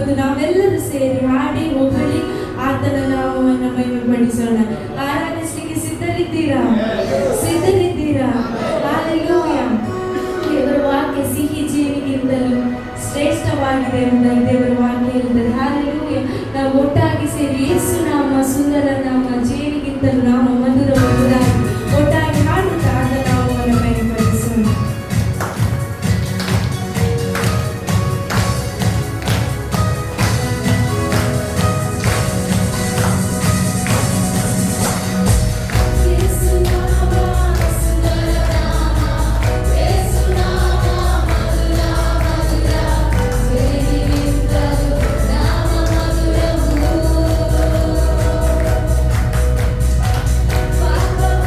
ಮತ್ತು ನಾವೆಲ್ಲರೂ ಸೇರಿ ಹಾಡಿ ಹೊಗಳಿ ಆತನ ನಾಮವನ್ನು ಮಹಿಮೆಪಡಿಸೋಣ. ಆರಾಧಿಸಲಿಕ್ಕೆ ಸಿದ್ಧರಿದ್ದೀರಾ? ಸಿದ್ಧರಿದ್ದೀರಾ? ಹಾಲೆಲೂಯಾ. ದೇವರ ವಾಕ್ಯ ಸಿಹಿ ಜೇನಿಗಿಂತಲೂ ಶ್ರೇಷ್ಠವಾಗಿದೆ ಅಂತ ದೇವರ ವಾಕ್ಯ ಹೇಳ್ತದೆ. ಹಾಲೆಲೂಯಾ. ನಾವು ಒಟ್ಟಾಗಿ ಸೇರಿ ಯೇಸು ನಾಮ ಸುಂದರ ನಾಮ, ಜೇನಿಗಿಂತಲೂ ನಾಮ ಮಧುರವಾಗುವುದಾಗಿ ಒಟ್ಟಾಗಿ ಹಾಡುತ್ತಾ ಆದ ನಾಮವನ್ನು ಮಹಿಮೆಪಡಿಸೋಣ. Bye.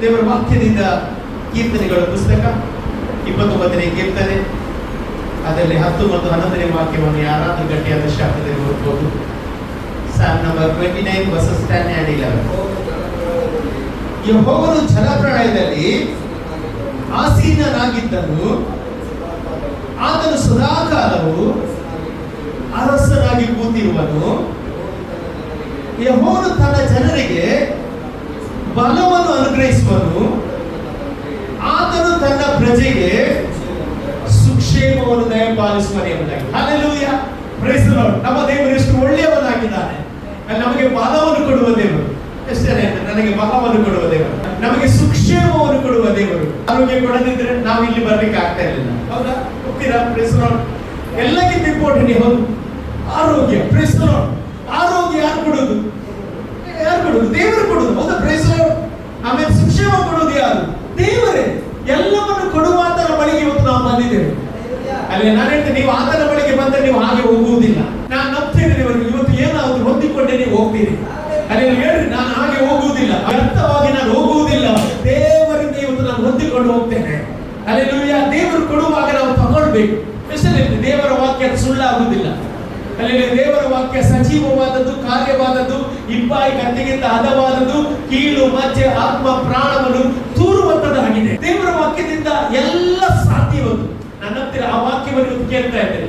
ದೇವರ ವಾಕ್ಯದಿಂದ ಕೀರ್ತನೆಗಳ ಪುಸ್ತಕ 29ನೇ ಕೀರ್ತನೆ, ಅದರಲ್ಲಿ 10 ಮತ್ತು 11ನೇ ವಾಕ್ಯವನ್ನು ಯಾರಾದರೂ ಗಟ್ಟಿಯಾದ ಶಾಖದಲ್ಲಿ ಓದ್ಬೋದು. Psalm number 29 verses 10 and 11. ಯೆಹೋವನು ಜಲಪ್ರಳಯದಲ್ಲಿ ಆಸೀನನಾಗಿದ್ದನು, ಆತನು ಸದಾಕಾಲವು ಅರಸನಾಗಿ ಕೂತಿರುವನು. ಯೆಹೋವನು ತನ್ನ ಜನರಿಗೆ ಬಲವನ್ನು ಅನುಗ್ರಹಿಸುವನು, ಆತನು ತನ್ನ ಪ್ರಜೆಗೆ ಸುಕ್ಷೇಮವನ್ನು ದಯಪಾಲಿಸುವನು ಎಂಬುದಾಗಿ. Hallelujah, praise the Lord. ನಮ್ಮ ದೇವರು ಎಷ್ಟು ಒಳ್ಳೆಯವನಾಗಿದ್ದಾನೆ. ನಮಗೆ ಬಲವನ್ನು ಕೊಡುವ ದೇವರು. ಎಷ್ಟೇ ನನಗೆ ಬಲವನ್ನು ಕೊಡುವ ದೇವರು, ನಮಗೆ ಸುಕ್ಷೇಮವನ್ನು ಕೊಡುವ ದೇವರು. ಆರೋಗ್ಯ ಕೊಡದಿದ್ರೆ ನಾವು ಇಲ್ಲಿ ಬರ್ಲಿಕ್ಕೆ ಆಗ್ತಾ ಇರಲಿಲ್ಲ. ಹೌದಾ? ಹೋಗ್ತೀರಾ? Praise the Lord. ಎಲ್ಲಕ್ಕಿಂತ ಇಂಪಾರ್ಟೆಂಟ್ ಯಾವುದು? ಆರೋಗ್ಯ. Praise the Lord. ಆರೋಗ್ಯ ಯಾರು ಕೊಡುವುದು? ಯಾರು ಕೊಡುವುದು? ದೇವರು ಕೊಡುವುದು. ಹೌದಾ? Praise the Lord. ಆಮೇಲೆ ಸುಕ್ಷೇಮ ಕೊಡುವುದು ಯಾರು? ದೇವರೇ. ಎಲ್ಲವನ್ನು ಕೊಡುವ ಆತನ ಬಳಿಗೆ ಇವತ್ತು ನಾವು ಬಂದಿದ್ದೇವೆ. ಅಲ್ಲಿ ನಾನು ಹೇಳ್ತೇನೆ, ನೀವು ಆತನ ಬಳಿಗೆ ಬಂದರೆ ನೀವು ಹಾಗೆ ಹೋಗುವುದಿಲ್ಲ. ನಾನು ನಂಬ್ತೇನೆ ಇವತ್ತು ಏನಾದ್ರು ಹೊಂದಿಕೊಂಡೆ ನೀವು ಹೋಗ್ತೀರಿ. ಅಲ್ಲಿ ಹೇಳ್ರಿ, ನಾನು ಹಾಗೆ ಹೋಗುವುದಿಲ್ಲ, ವ್ಯರ್ಥವಾಗಿ ನಾನು ಹೋಗುವುದಿಲ್ಲ. ದೇವರಿಂದ ಇವತ್ತು ನಾನು ಹೊಂದಿಕೊಂಡು ಹೋಗ್ತೇನೆ. ಹಲ್ಲೆಲೂಯಾ. ದೇವರು ಕೊಡುವಾಗ ನಾವು ತಗೊಳ್ಬೇಕು. ದೇವರ ವಾಕ್ಯ ಸುಳ್ಳಾಗುವುದಿಲ್ಲ. ಅಲ್ಲಿ ದೇವರ ವಾಕ್ಯ ಸಜೀವವಾದದ್ದು, ಕಾರ್ಯವಾದದ್ದು, ಇಬ್ಬಾಯಿ ಕತ್ತಿಗಿಂತ ಹದವಾದದ್ದು, ಕೀಲು ಮಜ್ಜೆ ಆತ್ಮ ಪ್ರಾಣವನ್ನು ತೂರುವಂತದ್ದಾಗಿದೆ. ದೇವರ ವಾಕ್ಯದಿಂದ ಎಲ್ಲ ಸಾಧ್ಯವಂತು. ನನ್ನ ಹತ್ತಿರ ಆ ವಾಕ್ಯವನ್ನು ಇವತ್ತು ಕೇಳ್ತಾ ಇದ್ದೇನೆ.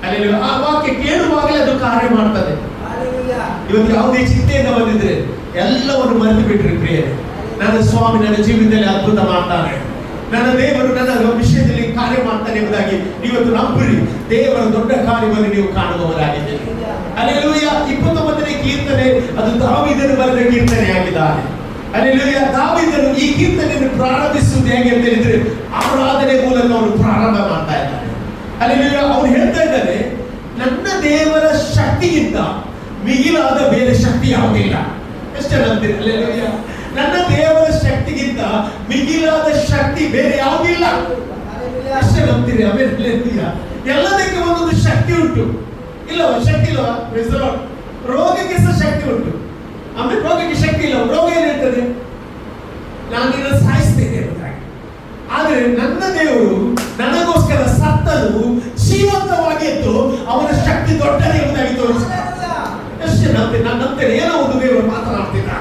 ಅಲ್ಲಿ ಆ ವಾಕ್ಯ ಕೇಳುವಾಗಲೇ ಅದು ಕಾರ್ಯ ಮಾಡ್ತದೆ. ಇವತ್ತು ಯಾವುದೇ ಚಿಂತೆಯಿಂದ ಬಂದಿದ್ರೆ ಎಲ್ಲವನ್ನು ಮರೆತು ಬಿಟ್ರಿ ಪ್ರಿಯರೇ. ನನ್ನ ಸ್ವಾಮಿ ನನ್ನ ಜೀವನದಲ್ಲಿ ಅದ್ಭುತ ಮಾಡ್ತಾನೆ, ನನ್ನ ದೇವರು ನನ್ನ ವಿಷಯದಲ್ಲಿ ಕಾರ್ಯ ಮಾಡ್ತಾನೆ ಎಂಬುದಾಗಿ ಇವತ್ತು ನಂಬಿರಿ. ದೇವರ ದೊಡ್ಡ ಕಾರ್ಯವನ್ನು ನೀವು ಕಾಣುವವರಾಗಿದ್ದೀರಿ. ಹಲ್ಲೆಲೂಯಾ. 29ನೇ ಕೀರ್ತನೆ ಅದು ದಾವೀದನು ಬರೆದ ಕೀರ್ತನೆ ಆಗಿದ್ದಾರೆ. ಹಲ್ಲೆಲೂಯಾ. ದಾವೀದನು ಈ ಕೀರ್ತನೆಯನ್ನು ಪ್ರಾರಂಭಿಸುವುದು ಹೇಗೆ ಅಂತ ಹೇಳಿದ್ರೆ ಆರಾಧನೆ ಮೂಲಕ ಅವನು ಪ್ರಾರಂಭ ಮಾಡ್ತಾ ಇದ್ದಾನೆ. ಹಲ್ಲೆಲೂಯಾ. ಅವನು ಹೇಳ್ತಾ ಇದ್ದಾನೆ, ನನ್ನ ದೇವರ ಶಕ್ತಿಗಿಂತ ಮಿಗಿಲಾದ ಬೇರೆ ಶಕ್ತಿ ಯಾವುದಿಲ್ಲ. ಎಷ್ಟೇ ನಂಬ್ತೀರಿ? ಹಲ್ಲೆಲೂಯಾ. ನನ್ನ ದೇವರ ಶಕ್ತಿಗಿಂತ ಮಿಗಿಲಾದ ಶಕ್ತಿ ಬೇರೆ ಯಾವುದಿಲ್ಲ. ಅಷ್ಟೇ ನಂಬ್ತೀರಿ? ಆಮೇಲೆ ಹಲ್ಲೆಲೂಯಾ. ಎಲ್ಲದಕ್ಕೆ ಒಂದೊಂದು ಶಕ್ತಿ ಉಂಟು. ಇಲ್ಲವ? ಶಕ್ತಿ ಇಲ್ಲವಾ? Praise the Lord. ರೋಗಕ್ಕೆ ಸಹ ಶಕ್ತಿ ಉಂಟು. ಆಮೇಲೆ ರೋಗಕ್ಕೆ ಶಕ್ತಿ ಇಲ್ಲ. ರೋಗ ಏನ್ ಹೇಳ್ತದೆ? ನಾನು ನಿನ್ನ ಸಾಯಿಸ್ತೇನೆ ಎಂಬುದಾಗಿ. ಆದರೆ ನನ್ನ ದೇವರು ನನಗೋಸ್ಕರ ಸತ್ತನು, ಜೀವಂತವಾಗಿ ಎದ್ದು ಅವನ ಶಕ್ತಿ ದೊಡ್ಡದು ಎಂಬುದಾಗಿ ತೋರಿಸ್ತಾರೆ. ಅಷ್ಟೇ ನಂಬ್ತೇನೆ. ನಾನು ನಂಬ್ತೇನೆ, ಏನೋ ಒಂದು ದೇವರು ಮಾತನಾಡ್ತಿದ್ದ.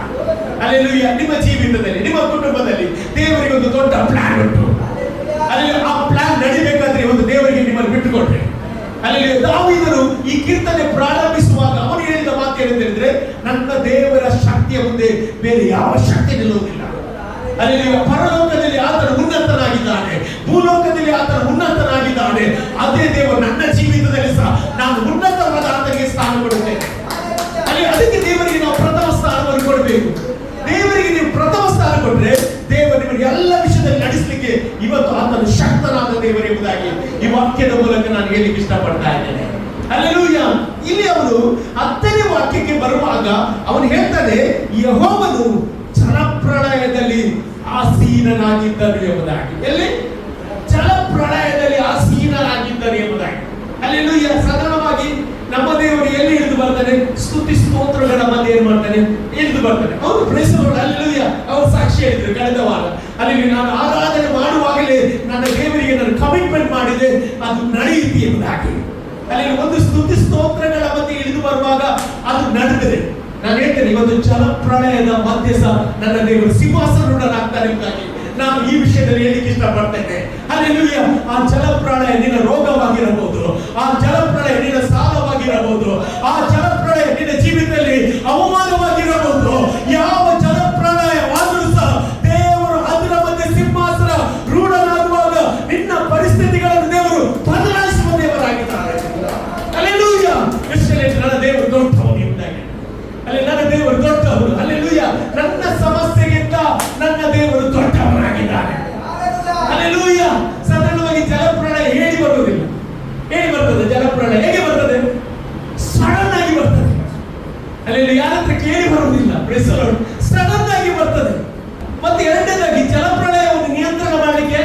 ಹಲ್ಲೆಲೂಯಾ. ನಿಮ್ಮ ಜೀವಿತದಲ್ಲಿ, ನಿಮ್ಮ ಕುಟುಂಬದಲ್ಲಿ ದೇವರಿಗೆ ಒಂದು ದೊಡ್ಡ ಪ್ಲಾನ್ ಉಂಟು. ಅಲ್ಲಿ ಆ ಪ್ಲಾನ್ ನಡಿಬೇಕಾದ್ರೆ ಒಂದು ದೇವರಿಗೆ ನಿಮ್ಮನ್ನು ಬಿಟ್ಟುಕೊಟ್ರೆ. ಅಲ್ಲಿ ದಾವೀದನು ಈ ಕೀರ್ತನೆ ಪ್ರಾರಂಭಿಸುವಾಗ ಅವನು ಹೇಳಿದ ಮಾತು ಏನಂತ ಹೇಳಿದ್ರೆ, ನನ್ನ ದೇವರ ಶಕ್ತಿಯ ಮುಂದೆ ಬೇರೆ ಯಾವ ಶಕ್ತಿ ನಿಲ್ಲುವುದಿಲ್ಲ. ಅಲ್ಲಿ ಪರಲೋಕದಲ್ಲಿ ಆತನು ಉನ್ನತನಾಗಿದ್ದಾನೆ, ಭೂಲೋಕದಲ್ಲಿ ಆತನು ಉನ್ನತನಾಗಿದ್ದಾನೆ. ಅದೇ ದೇವರು ನನ್ನ ಜೀವಿತದಲ್ಲಿ ಸಹ ನಾನು ಉನ್ನತವಾದ ಆತನಿಗೆ ಸ್ಥಾನ ಕೊಡುತ್ತೇನೆ. ಅಲ್ಲಿ ಅದಕ್ಕೆ ದೇವರಿಗೆ ನಾವು ಪ್ರಥಮ ಸ್ಥಾನವನ್ನು ಕೊಡಬೇಕು. ದೇವರಿಗೆ ನೀವು ಪ್ರಥಮ ಸ್ಥಾನ ಕೊಟ್ಟರೆ ದೇವರು ನಿಮಗೆ ಎಲ್ಲ ವಿಷಯದಲ್ಲಿ ನಡೆಸಲಿಕ್ಕೆ ಇವತ್ತು ಆತನು ಶಕ್ತನಾದ ದೇವರು ಎಂಬುದಾಗಿ ಈ ವಾಕ್ಯದ ಮೂಲಕ ನಾನು ಹೇಳಿಕ್ಕೆ ಇಷ್ಟಪಡ್ತಾ ಇದ್ದೇನೆ. ಹಲ್ಲೆಲೂಯಾ. ಇಲ್ಲಿ ಅವನು 10ನೇ ವಾಕ್ಯಕ್ಕೆ ಬರುವಾಗ ಅವನು ಹೇಳ್ತಾನೆ, ಯೆಹೋವನು ಜಲಪ್ರಳಯದಲ್ಲಿ ಆಸೀನನಾಗಿದ್ದನು ಎಂಬುದಾಗಿ. ಎಲ್ಲಿ? ಜಲಪ್ರಳಯದಲ್ಲಿ ಆಸೀನನಾಗಿದ್ದನು ಎಂಬುದಾಗಿ. ಹಲ್ಲೆಲೂಯಾ. ಸಾಧಾರಣವಾಗಿ ನಮ್ಮ ದೇವರು ಎಲ್ಲಿ ಇಳಿದು ಬರ್ತಾನೆ? ಸ್ತುತಿ ಸ್ತೋತ್ರಗಳ ಮಧ್ಯೆ ಏನ್ ಮಾಡ್ತಾನೆ? ಇಳಿದು ಬರ್ತಾನೆ. ಅವನು ಪ್ರೈಸ್ ದಿ ಲಾರ್ಡ್. ಹಲ್ಲೆಲೂಯಾ. ಅವರು ಸಾಕ್ಷಿ ಹೇಳಿದ್ರು ಕಳೆದ ವಾರ. ಅಲ್ಲಿ ನಾನು ಆರಾಧನೆ ಮಾಡುವಾಗಲೇ ನನ್ನ ದೇವರಿಗೆ ನಾನು ಕಮಿಟ್ಮೆಂಟ್ ಮಾಡಿದೆ, ಅದು ನಡೆಯುತ್ತೆ ಎಂಬುದಾಗಿ. ಅಲ್ಲಿ ಒಂದು ಸ್ತುತಿ ಸ್ತೋತ್ರಗಳ ಮಧ್ಯೆ ಇಳಿದು ಬರುವಾಗ ಅದು ನಡೆದಿದೆ. ನಾನು ಹೇಳ್ತೇನೆ, ಇವತ್ತು ಜಲಪ್ರಳಯದ ಮಧ್ಯೆ ಸಹ ನನ್ನ ದೇವರು ಸಿಂಹಾಸನೂಢನಾಗ್ತಾನೆ ಎಂಬುದಾಗಿ ನಾನು ಈ ವಿಷಯದಲ್ಲಿ ಹೇಳಿಕ್ಕೆ ಇಷ್ಟಪಡ್ತೇನೆ. ಹಲ್ಲೆಲೂಯಾ. ಆ ಜಲಪ್ರಳಯ ನಿನ್ನ ರೋಗವಾಗಿರಬಹುದು, ಆ ಜಲಪ್ರಳಯ ನಿನ್ನ ಸಾಲವಾಗಿರಬಹುದು, ಆ ಜಲಪ್ರಳಯ ನಿನ್ನ ಜೀವಿತದಲ್ಲಿ ಅವಮಾನವಾಗಿರಬಹುದು. ಯಾವ ಜಲಪ್ರಳಯವಾದರೂ ಸಹ ದೇವರು ಅದರ ಮಧ್ಯೆ ಸಿಂಹಾಸನ ರೂಢನಾಗುವಾಗ ನಿನ್ನ ಪರಿಸ್ಥಿತಿಗಳನ್ನು ದೇವರು ಬದಲಾಯಿಸುವ ದೇವರಾಗಿದ್ದಾರೆ. ಹಲ್ಲೆಲೂಯಾ. ನನ್ನ ದೇವರು ದೊಡ್ಡವನು ಎಂಬುದಾಗಿ. ಅಲ್ಲಿ ನನ್ನ ದೇವರು ದೊಡ್ಡವರು. ಹಲ್ಲೆಲೂಯಾ. ನನ್ನ ಸಮಸ್ಯೆಗಿಂತ ನನ್ನ ದೇವರು ದೊಡ್ಡವರಾಗಿದ್ದಾರೆ. ಹಲ್ಲೆಲೂಯಾ. ಸಾಧಾರಣವಾಗಿ ಜಲಪ್ರಳಯ ಹೇಳಿ ಬರುವುದಿಲ್ಲ. ಹೇಗೆ ಬರ್ತದೆ ಜಲಪ್ರಳಯ? ಹೇಗೆ ಬರ್ತದೆ? ಸಡನ್ ಆಗಿ ಬರ್ತದೆ. ಅಲ್ಲಿ ಯಾರತ್ರ ಕೇಳಿ ಬರುವುದಿಲ್ಲ. Price the lord. ಸಡನ್ ಆಗಿ ಬರ್ತದೆ. ಮತ್ತೆ ಎರಡನೇದಾಗಿ ಜಲಪ್ರಳಯವನ್ನು ನಿಯಂತ್ರಣ ಮಾಡಲಿಕ್ಕೆ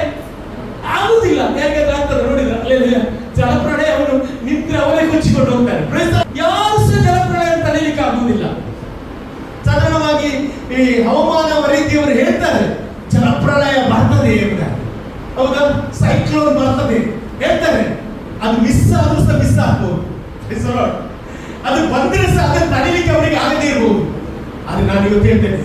ಆಗುವುದಿಲ್ಲ. ಯಾಕೆಂದ್ರೆ ಆಗ್ತದೆ ನೋಡಿದ್ರೆ ಅಲ್ಲಿ ಜಲಪ್ರಳಯವನ್ನು ನಿಂತ್ರೆ ಅವರೇ ಕೊಚ್ಚಿಕೊಂಡು ಹೋಗ್ತಾರೆ. Praise the Lord. ಯಾರು ಸಹ ಜಲಪ್ರಳಯ ತಡೆಯಲಿಕ್ಕೆ ಆಗುವುದಿಲ್ಲ. ಸಾಧಾರಣವಾಗಿ ಈ ಹವಾಮಾನ ವರದಿಯವರು ಹೇಳ್ತಾರೆ, ಅದು ಬಂದ್ರೆ ಸಹ ಅದನ್ನು ತಡಿಲಿಕ್ಕೆ ಅವರಿಗೆ ಆಗದೇ ಇರಬಹುದು. ಅದು ನಾನು ಇವತ್ತು ಹೇಳ್ತೇನೆ,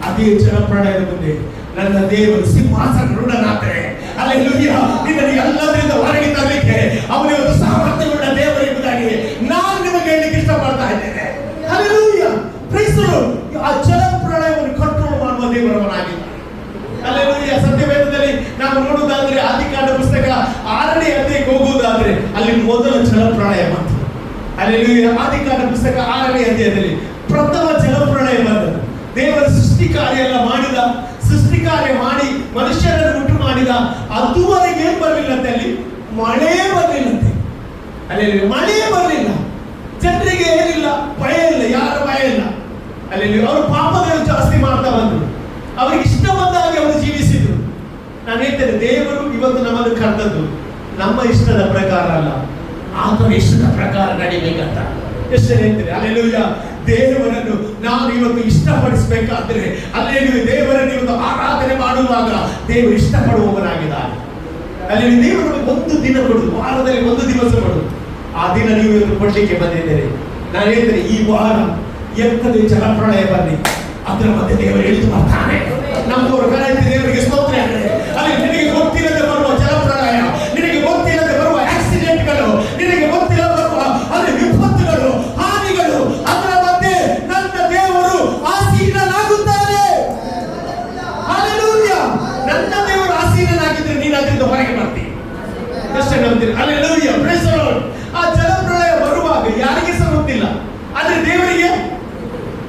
ಅದೇ ಜಲಪ್ರಳಯದ ಮುಂದೆ ನನ್ನ ದೇವರು ಸಿಂಹಾಸನರೂಢನಾದರೆ, ಹಲ್ಲೆಲೂಯಾ, ನಿನ್ನನ್ನು ಎಲ್ಲದರಿಂದ ಹೊರಗೆ ತರಲಿಕ್ಕೆ ಅವನು ಇವತ್ತು ಸಾಮರ್ಥ್ಯವುಳ್ಳ ದೇವರು ಎಂಬುದಾಗಿ ನಾನು ನಿಮಗೆ ಹೇಳಲಿಕ್ಕೆ ಇಷ್ಟಪಡ್ತಾ ಇದ್ದೇನೆ. Hallelujah, praise the lord. ಆ ಜಲಪ್ರಳಯವನ್ನು ಕಂಟ್ರೋಲ್ ಮಾಡುವ ದೇವರವನಾಗಿದ್ದಾನೆ. ಹಲ್ಲೆಲೂಯಾ. ಸತ್ಯವೇದದಲ್ಲಿ ನಾವು ನೋಡುವುದಾದ್ರೆ ಆದಿಕಾಂಡ ಪುಸ್ತಕ 6ನೇ ಅಧ್ಯಾಯಕ್ಕೆ ಹೋಗುವುದಾದ್ರೆ ಅಲ್ಲಿ ಮೊದಲ ಜಲಪ್ರಳಯ ಬಂತು. ಹಲ್ಲೆಲೂಯಾ. ಆದಿಕಾಂಡ ಪುಸ್ತಕ 6ನೇ ಅಧ್ಯಾಯದಲ್ಲಿ ಪ್ರಥಮ ಜಲಪ್ರಳಯ ಬಂದದ್ದು. ದೇವರ ಸೃಷ್ಟಿ ಕಾರ್ಯ ಎಲ್ಲ ಮಾಡಿದ, ಸೃಷ್ಟಿ ಕಾರ್ಯ ಮಾಡಿ ಮನುಷ್ಯರನ್ನು ಉಂಟು ಮಾಡಿದ. ಅದುವರೆಗೆ ಏನ್ ಬರಲಿಲ್ಲಂತೆ, ಅಲ್ಲಿ ಮಳೆ ಬರಲಿಲ್ಲಂತೆ. ಅಲ್ಲಿ ಮಳೆ ಬರಲಿಲ್ಲ, ಜನರಿಗೆ ಏನಿಲ್ಲ, ಭಯ ಇಲ್ಲ, ಯಾರ ಭಯ ಇಲ್ಲ. ಅಲ್ಲಿ ಅವರು ಪಾಪಗಳು ಜಾಸ್ತಿ ಮಾಡ್ತಾ ಬಂದ್ರು, ಅವರಿಗೆ ಇಷ್ಟ ಬಂದಾಗಿ ಅವರು ಜೀವಿಸಿದ್ರು. ನಾನು ಹೇಳ್ತೇನೆ, ದೇವರು ಇವತ್ತು ನಮ್ಮನ್ನು ಕರೆದದ್ದು ನಮ್ಮ ಇಷ್ಟದ ಪ್ರಕಾರ ಅಲ್ಲ, ಆತನ ಇಷ್ಟದ ಪ್ರಕಾರ ನಡಿಬೇಕಂತ. ಎಷ್ಟು ಹೇಳ್ತೀರಿ? ಹಲ್ಲೆಲೂಯಾ. ದೇವರನ್ನು ನಾನು ಇವತ್ತು ಇಷ್ಟಪಡಿಸಬೇಕಾದ್ರೆ, ಹಲ್ಲೆಲೂಯಾ, ದೇವರನ್ನು ಇವತ್ತು ಆರಾಧನೆ ಮಾಡುವಾಗ ದೇವರು ಇಷ್ಟಪಡುವವನಾಗಿದ್ದಾನೆ. ಅಲ್ಲಿ ದೇವರು ನಮಗೆ ಒಂದು ದಿನ ಕೊಡುದು, ವಾರದಲ್ಲಿ ಒಂದು ದಿವಸ ಕೊಡುದು. ಆ ದಿನ ನೀವು ಇವತ್ತು ಕೊಡ್ಲಿಕ್ಕೆ ಬಂದಿದ್ದೀರಿ. ನಾನು ಹೇಳ್ತೇನೆ, ಈ ವಾರ ಎಂಥದೇ ಜಲಪ್ರಳಯ ಬನ್ನಿ, ಅದರ ಮಧ್ಯೆ ದೇವರು ಇಳಿದು ಬರ್ತಾನೆ. ನಮ್ಮವರು ಕರೆಯುತ್ತೆ, ದೇವರಿಗೆ ಸ್ತೋತ್ರ. ಅಲ್ಲಿ ನಿನಗೆ ಗೊತ್ತಿಲ್ಲದೆ ಬರುವ ಜಲಪ್ರಳಯ, ನಿನಗೆ ಗೊತ್ತಿಲ್ಲದೆ ಬರುವ ಆಕ್ಸಿಡೆಂಟ್ಗಳು, ನಿನಗೆ ಗೊತ್ತಿಲ್ಲದೆ ಬರುವ ಅಲ್ಲಿ ವಿಪತ್ತುಗಳು, ಹಾನಿಗಳು, ಅದರ ಮಧ್ಯೆ ನನ್ನ ದೇವರು ಆಸೀನನಾಗುತ್ತಾರೆ. ಹಲ್ಲೆಲೂಯಾ. ನನ್ನ ದೇವರು ಆಸೀನನಾಗಿದ್ರೆ ನೀನು ಅದರಿಂದ ಹೊರಗೆ ಬರ್ತೀನಿ. ಎಷ್ಟು ನಂಬ್ತೀರಿ? Hallelujah, praise the lord. ಆ ಜಲಪ್ರಳಯ ಬರುವಾಗ ಯಾರಿಗೆ ಸಹ ಗೊತ್ತಿಲ್ಲ, ಆದ್ರೆ ದೇವರಿಗೆ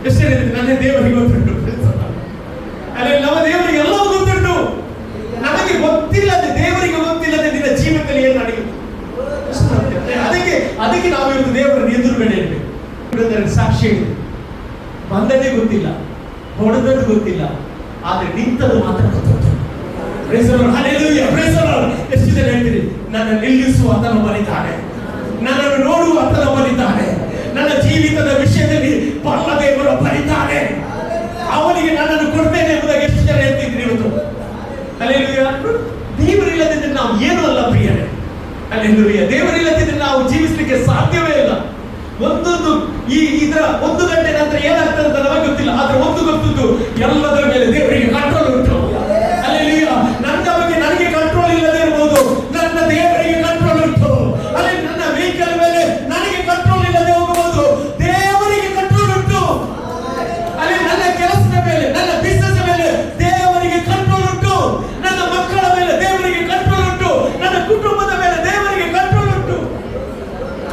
ಎಷ್ಟು ಹೇಳಿದ್ರೆ ನನ್ನ ದೇವರಿಗೆ ಗೊತ್ತುಂಟು. ಅಲ್ಲಿ ನಮ್ಮ ದೇವರಿಗೆ ಎಲ್ಲವೂ ಗೊತ್ತುಂಟು. ನಮಗೆ ಗೊತ್ತಿಲ್ಲದೆ, ದೇವರಿಗೆ ಗೊತ್ತಿಲ್ಲದೆ ನಿನ್ನ ಜೀವನದಲ್ಲಿ ಏನು ನಡೆಯುತ್ತೆ. ಅದಕ್ಕೆ ನಾವು ಇವತ್ತು ದೇವರನ್ನು ಎದುರುಗಡೆ ಇರಬೇಕು. ಸಾಕ್ಷಿ ಹೇಳಿದೆ, ಬಂದದೇ ಗೊತ್ತಿಲ್ಲ, ಹೊಡೆದದ್ದು ಗೊತ್ತಿಲ್ಲ, ಆದ್ರೆ ನಿಂತದ್ದು ಮಾತ್ರ ಗೊತ್ತುಂಟು. Praise the Lord, hallelujah, praise the Lord. ಎಷ್ಟು ಜನ ಹೇಳ್ತೀರಿ, ನನ್ನ ನಿಲ್ಲಿಸುವ ಆತನ ಬಲಿತಾನೆ, ನನ್ನನ್ನು ನೋಡುವ ಆತನ ಬಲಿತಾನೆ, ನನ್ನ ಜೀವಿತದ ವಿಷಯದಲ್ಲಿ ಬಲ್ಲ ದೇವರು ಬಲಿತಾನೆ, ಅವನಿಗೆ ನನ್ನನ್ನು ಕೊಡ್ತೇನೆ ಎಂಬುದಾಗಿ ಎಷ್ಟು ಜನ ಹೇಳ್ತಿದ್ರಿ ಇವತ್ತು? ಹಲ್ಲೆಲೂಯಾ. ದೇವರಿಲ್ಲದಿದ್ದರೆ ನಾವು ಏನೂ ಅಲ್ಲ ಪ್ರಿಯರೇ. ಹಲ್ಲೆಲೂಯಾ. ದೇವರಿಲ್ಲದಿದ್ದರೆ ನಾವು ಜೀವಿಸಲಿಕ್ಕೆ ಸಾಧ್ಯವೇ ಇಲ್ಲ. ಒಂದೊಂದು ಇದರ 1 ಗಂಟೆ ನಂತರ ಏನಾಗ್ತದೆ ಅಂತ ನಮಗೆ ಗೊತ್ತಿಲ್ಲ, ಆದ್ರೆ ಒಂದು ಗೊತ್ತುಂಟು, ಎಲ್ಲದರ ಮೇಲೆ ದೇವರಿಗೆ ಕಂಟ್ರೋಲ್ ಉಂಟು. ಹಲ್ಲೆಲೂಯಾ. ನನ್ನ ಬಗ್ಗೆ ನನಗೆ ಕಂಟ್ರೋಲ್ ಇಲ್ಲದೆ ಇರಬಹುದು, ನನ್ನ ದೇವರಿಗೆ ಕಂಟ್ರೋಲ್ ಉಂಟು. ಅಲ್ಲಿ ನನ್ನ ವೆಹಿಕಲ್ ಮೇಲೆ ನನಗೆ ಕಂಟ್ರೋಲ್ ಇಲ್ಲದೆ ಹೋಗಬಹುದು, ದೇವರಿಗೆ ಕಂಟ್ರೋಲ್ ಉಂಟು. ಅಲ್ಲಿ ನನ್ನ ಕೆಲಸದ ಮೇಲೆ, ನನ್ನ ಬಿಸಿನೆಸ್ ಮೇಲೆ ದೇವರಿಗೆ ಕಂಟ್ರೋಲ್ ಉಂಟು. ನನ್ನ ಮಕ್ಕಳ ಮೇಲೆ ದೇವರಿಗೆ ಕಂಟ್ರೋಲ್ ಉಂಟು. ನನ್ನ ಕುಟುಂಬದ ಮೇಲೆ ದೇವರಿಗೆ ಕಂಟ್ರೋಲ್ ಉಂಟು.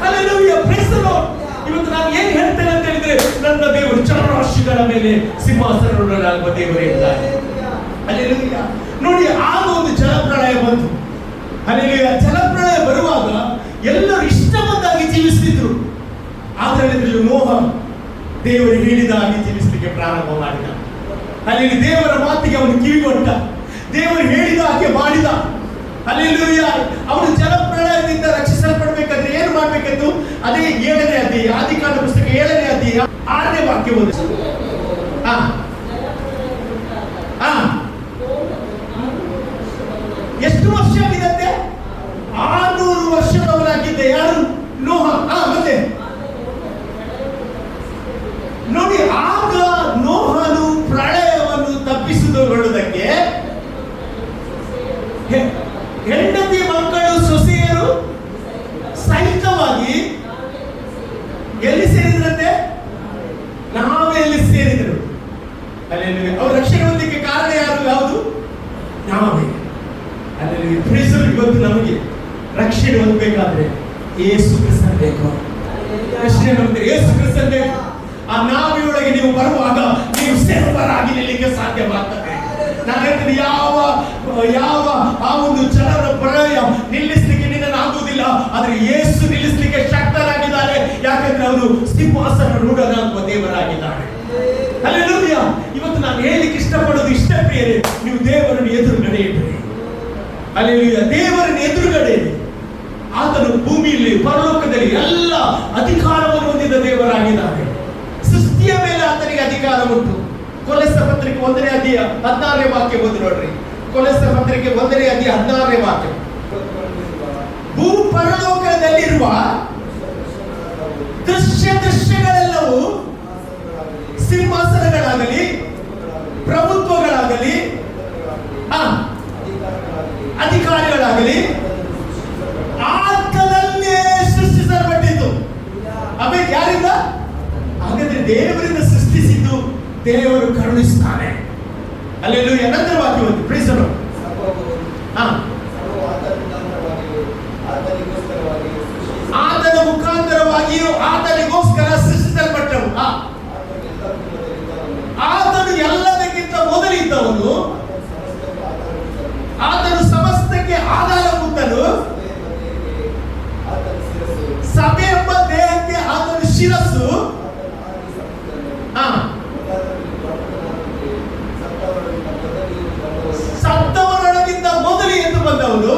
Hallelujah, praise the Lord. ಇವತ್ತು ನಾನು ಏನು ಹೇಳ್ತೇನೆ ಅಂತ ಹೇಳಿದ್ರೆ, ನನ್ನ ದೇವರು ಚರರಾಶಿಗಳ ಮೇಲೆ ಸಿಂಹಾಸನರೂಢನಾಗುವ ದೇವರು ಇದ್ದಾನೆ. ಹಲ್ಲೆಲೂಯಾ. ನೋಡಿ, ಆಗ ಒಂದು ಜಲಪ್ರಳಯ ಬಂತು. ಹಲ್ಲೆಲೂಯಾ. ಜಲಪ್ರಳಯ ಬರುವಾಗ ಎಲ್ಲರೂ ಇಷ್ಟ ಬಂದಾಗಿ ಜೀವಿಸ್ತಿದ್ರು. ಆದ್ರೆ ನೋಹ ದೇವರು ಹೇಳಿದ ಹಾಗೆ ಜೀವಿಸಲಿಕ್ಕೆ ಪ್ರಾರಂಭ ಮಾಡಿದ. ಅಲ್ಲಿ ದೇವರ ಮಾತಿಗೆ ಅವನು ಕಿವಿಗೊಟ್ಟ, ದೇವರು ಹೇಳಿದ ಹಾಗೆ ಮಾಡಿದ. ಹಲ್ಲೆಲೂಯಾ. ಅವನು ಜಲಪ್ರಳಯದಿಂದ ರಕ್ಷಿಸಲ್ಪಡಬೇಕಾದ್ರೆ ಏನು ಮಾಡಬೇಕೆಂದು ಅದೇ 7ನೇ ಅಧ್ಯಾಯ, ಆದಿಕಾಂಡ ಪುಸ್ತಕ 7ನೇ ಅಧ್ಯಾಯ 6ನೇ ವಾಕ್ಯ ಓದಿ. ಎಷ್ಟು ವರ್ಷ ಆಗಿದಂತೆ? 600 ವರ್ಷದವರಾಗಿದ್ದ ಯಾರು? ನೋಹ. ಮತ್ತೆ ನೋಡಿ, ಆಗ ನೋಹನು ಪ್ರಳಯವನ್ನು ತಪ್ಪಿಸಿಕೊಳ್ಳುವುದಕ್ಕೆ ಹೆಂಡತಿ ಮಕ್ಕಳು ಸೊಸೆಯರು ಸಹಿತವಾಗಿ ಎಲ್ಲಿ ಸೇರಿದ್ರಂತೆ? ನಾವೇ ಎಲ್ಲಿ ಸೇರಿದರು. ಅಲ್ಲಿ ಅವ್ರ ರಕ್ಷಣೆ ಹೊಂದಲಿಕ್ಕೆ ಕಾರಣ ಯಾವುದು? ನಾವೇ. ಅಲ್ಲಿ ಇವತ್ತು ನಮಗೆ ರಕ್ಷಣೆ ಹೊಂದಬೇಕಾದ್ರೆ ಯೇಸು ಕ್ರಿಸ್ತನ ಬೇಕು. ರಕ್ಷಣೆ ಹೊಂದಿದ್ರೆ ಯೇಸು ಕ್ರಿಸ್ತನ ಬೇಕು. ಆ ನಾವಿಯೊಳಗೆ ನೀವು ಬರುವಾಗ ನೀವು ಸೇವಕರಾಗಿ ನಿಲ್ಲಲಿಕ್ಕೆ ಸಾಧ್ಯವಾಗ್ತದೆ. ನಾನು ಹೇಳ್ತೀನಿ, ಯಾವ ಆ ಒಂದು ಜನರ ಪ್ರಳಯ ನಿಲ್ಲಿಸಲಿಕ್ಕೆ ನಿನ್ನನ್ನು ಆಗುವುದಿಲ್ಲ, ಆದ್ರೆ ಯೇಸು ನಿಲ್ಲಿಸಲಿಕ್ಕೆ ಶಕ್ತರಾಗಿದ್ದಾರೆ. ಯಾಕಂದ್ರೆ ಅವರು ಸಿಂಹಾಸನರೂಢನಾಗುವ ದೇವರಾಗಿದ್ದಾರೆ. ಹಲ್ಲೆಲೂಯಾ. ಇವತ್ತು ನಾನು ಹೇಳಲಿಕ್ಕೆ ಇಷ್ಟಪಡೋದು ಇಷ್ಟ ಪ್ರಿಯರೇ, ನೀವು ದೇವರನ್ನು ಎದುರುಗಡೆ ಇಟ್ಟರೆ. ಹಲ್ಲೆಲೂಯಾ. ದೇವರನ್ನು ಎದುರುಗಡೆ ಆತನು ಭೂಮಿಯಲ್ಲಿ ಪರಲೋಕದಲ್ಲಿ ಎಲ್ಲ ಅಧಿಕಾರವನ್ನು ಹೊಂದಿದ ದೇವರಾಗಿದ್ದಾರೆ. ಸೃಷ್ಟಿಯ ಮೇಲೆ ಆತನಿಗೆ ಅಧಿಕಾರ ಉಂಟು. ಕೊಲೊಸ್ಸೆ ಪತ್ರಿಕೆ 1ನೇ ಅಧ್ಯಾಯ 16ನೇ ವಾಕ್ಯ ಓದಿ ನೋಡ್ರಿ. ಕೊಲೊಸ್ಸೆ ಪತ್ರಿಕೆ 1ನೇ ಅಧ್ಯಾಯ 16ನೇ ವಾಕ್ಯ. ಭೂ ಪರಲೋಕದಲ್ಲಿರುವ ದೇವರಿಂದ ಸೃಷ್ಟಿಸಿದ್ದು ದೇವರು ಕರುಣಿಸ್ತಾನೆ. ಅಲ್ಲೆಲ್ಲೂಯ್ಯ. ನಂತರ ವಾಕ್ಯ ಓದಿ, ಪ್ರೇಸ್ ದಿ ಲಾರ್ಡ್. ಆತನ ಮುಖಾಂತರವಾಗಿಯೂ ಆತನಿಗೋಸ್ಕರ ಸೃಷ್ಟಿಸಲ್ಪಟ್ಟವು. ಆತನು ಎಲ್ಲದಕ್ಕಿಂತ ಮೊದಲಿದ್ದವನು, ಆತನು ಸಮಸ್ತಕ್ಕೆ ಆಧಾರಭೂತನು, ಸಭೆ ಎಂಬ ದೇಹಕ್ಕೆ ಆತನು ಶಿರಸ್ಸು, ಸತ್ತವರೊಳಗಿಂದ ಮೊದಲು ಎಂದು ಬಂದವನು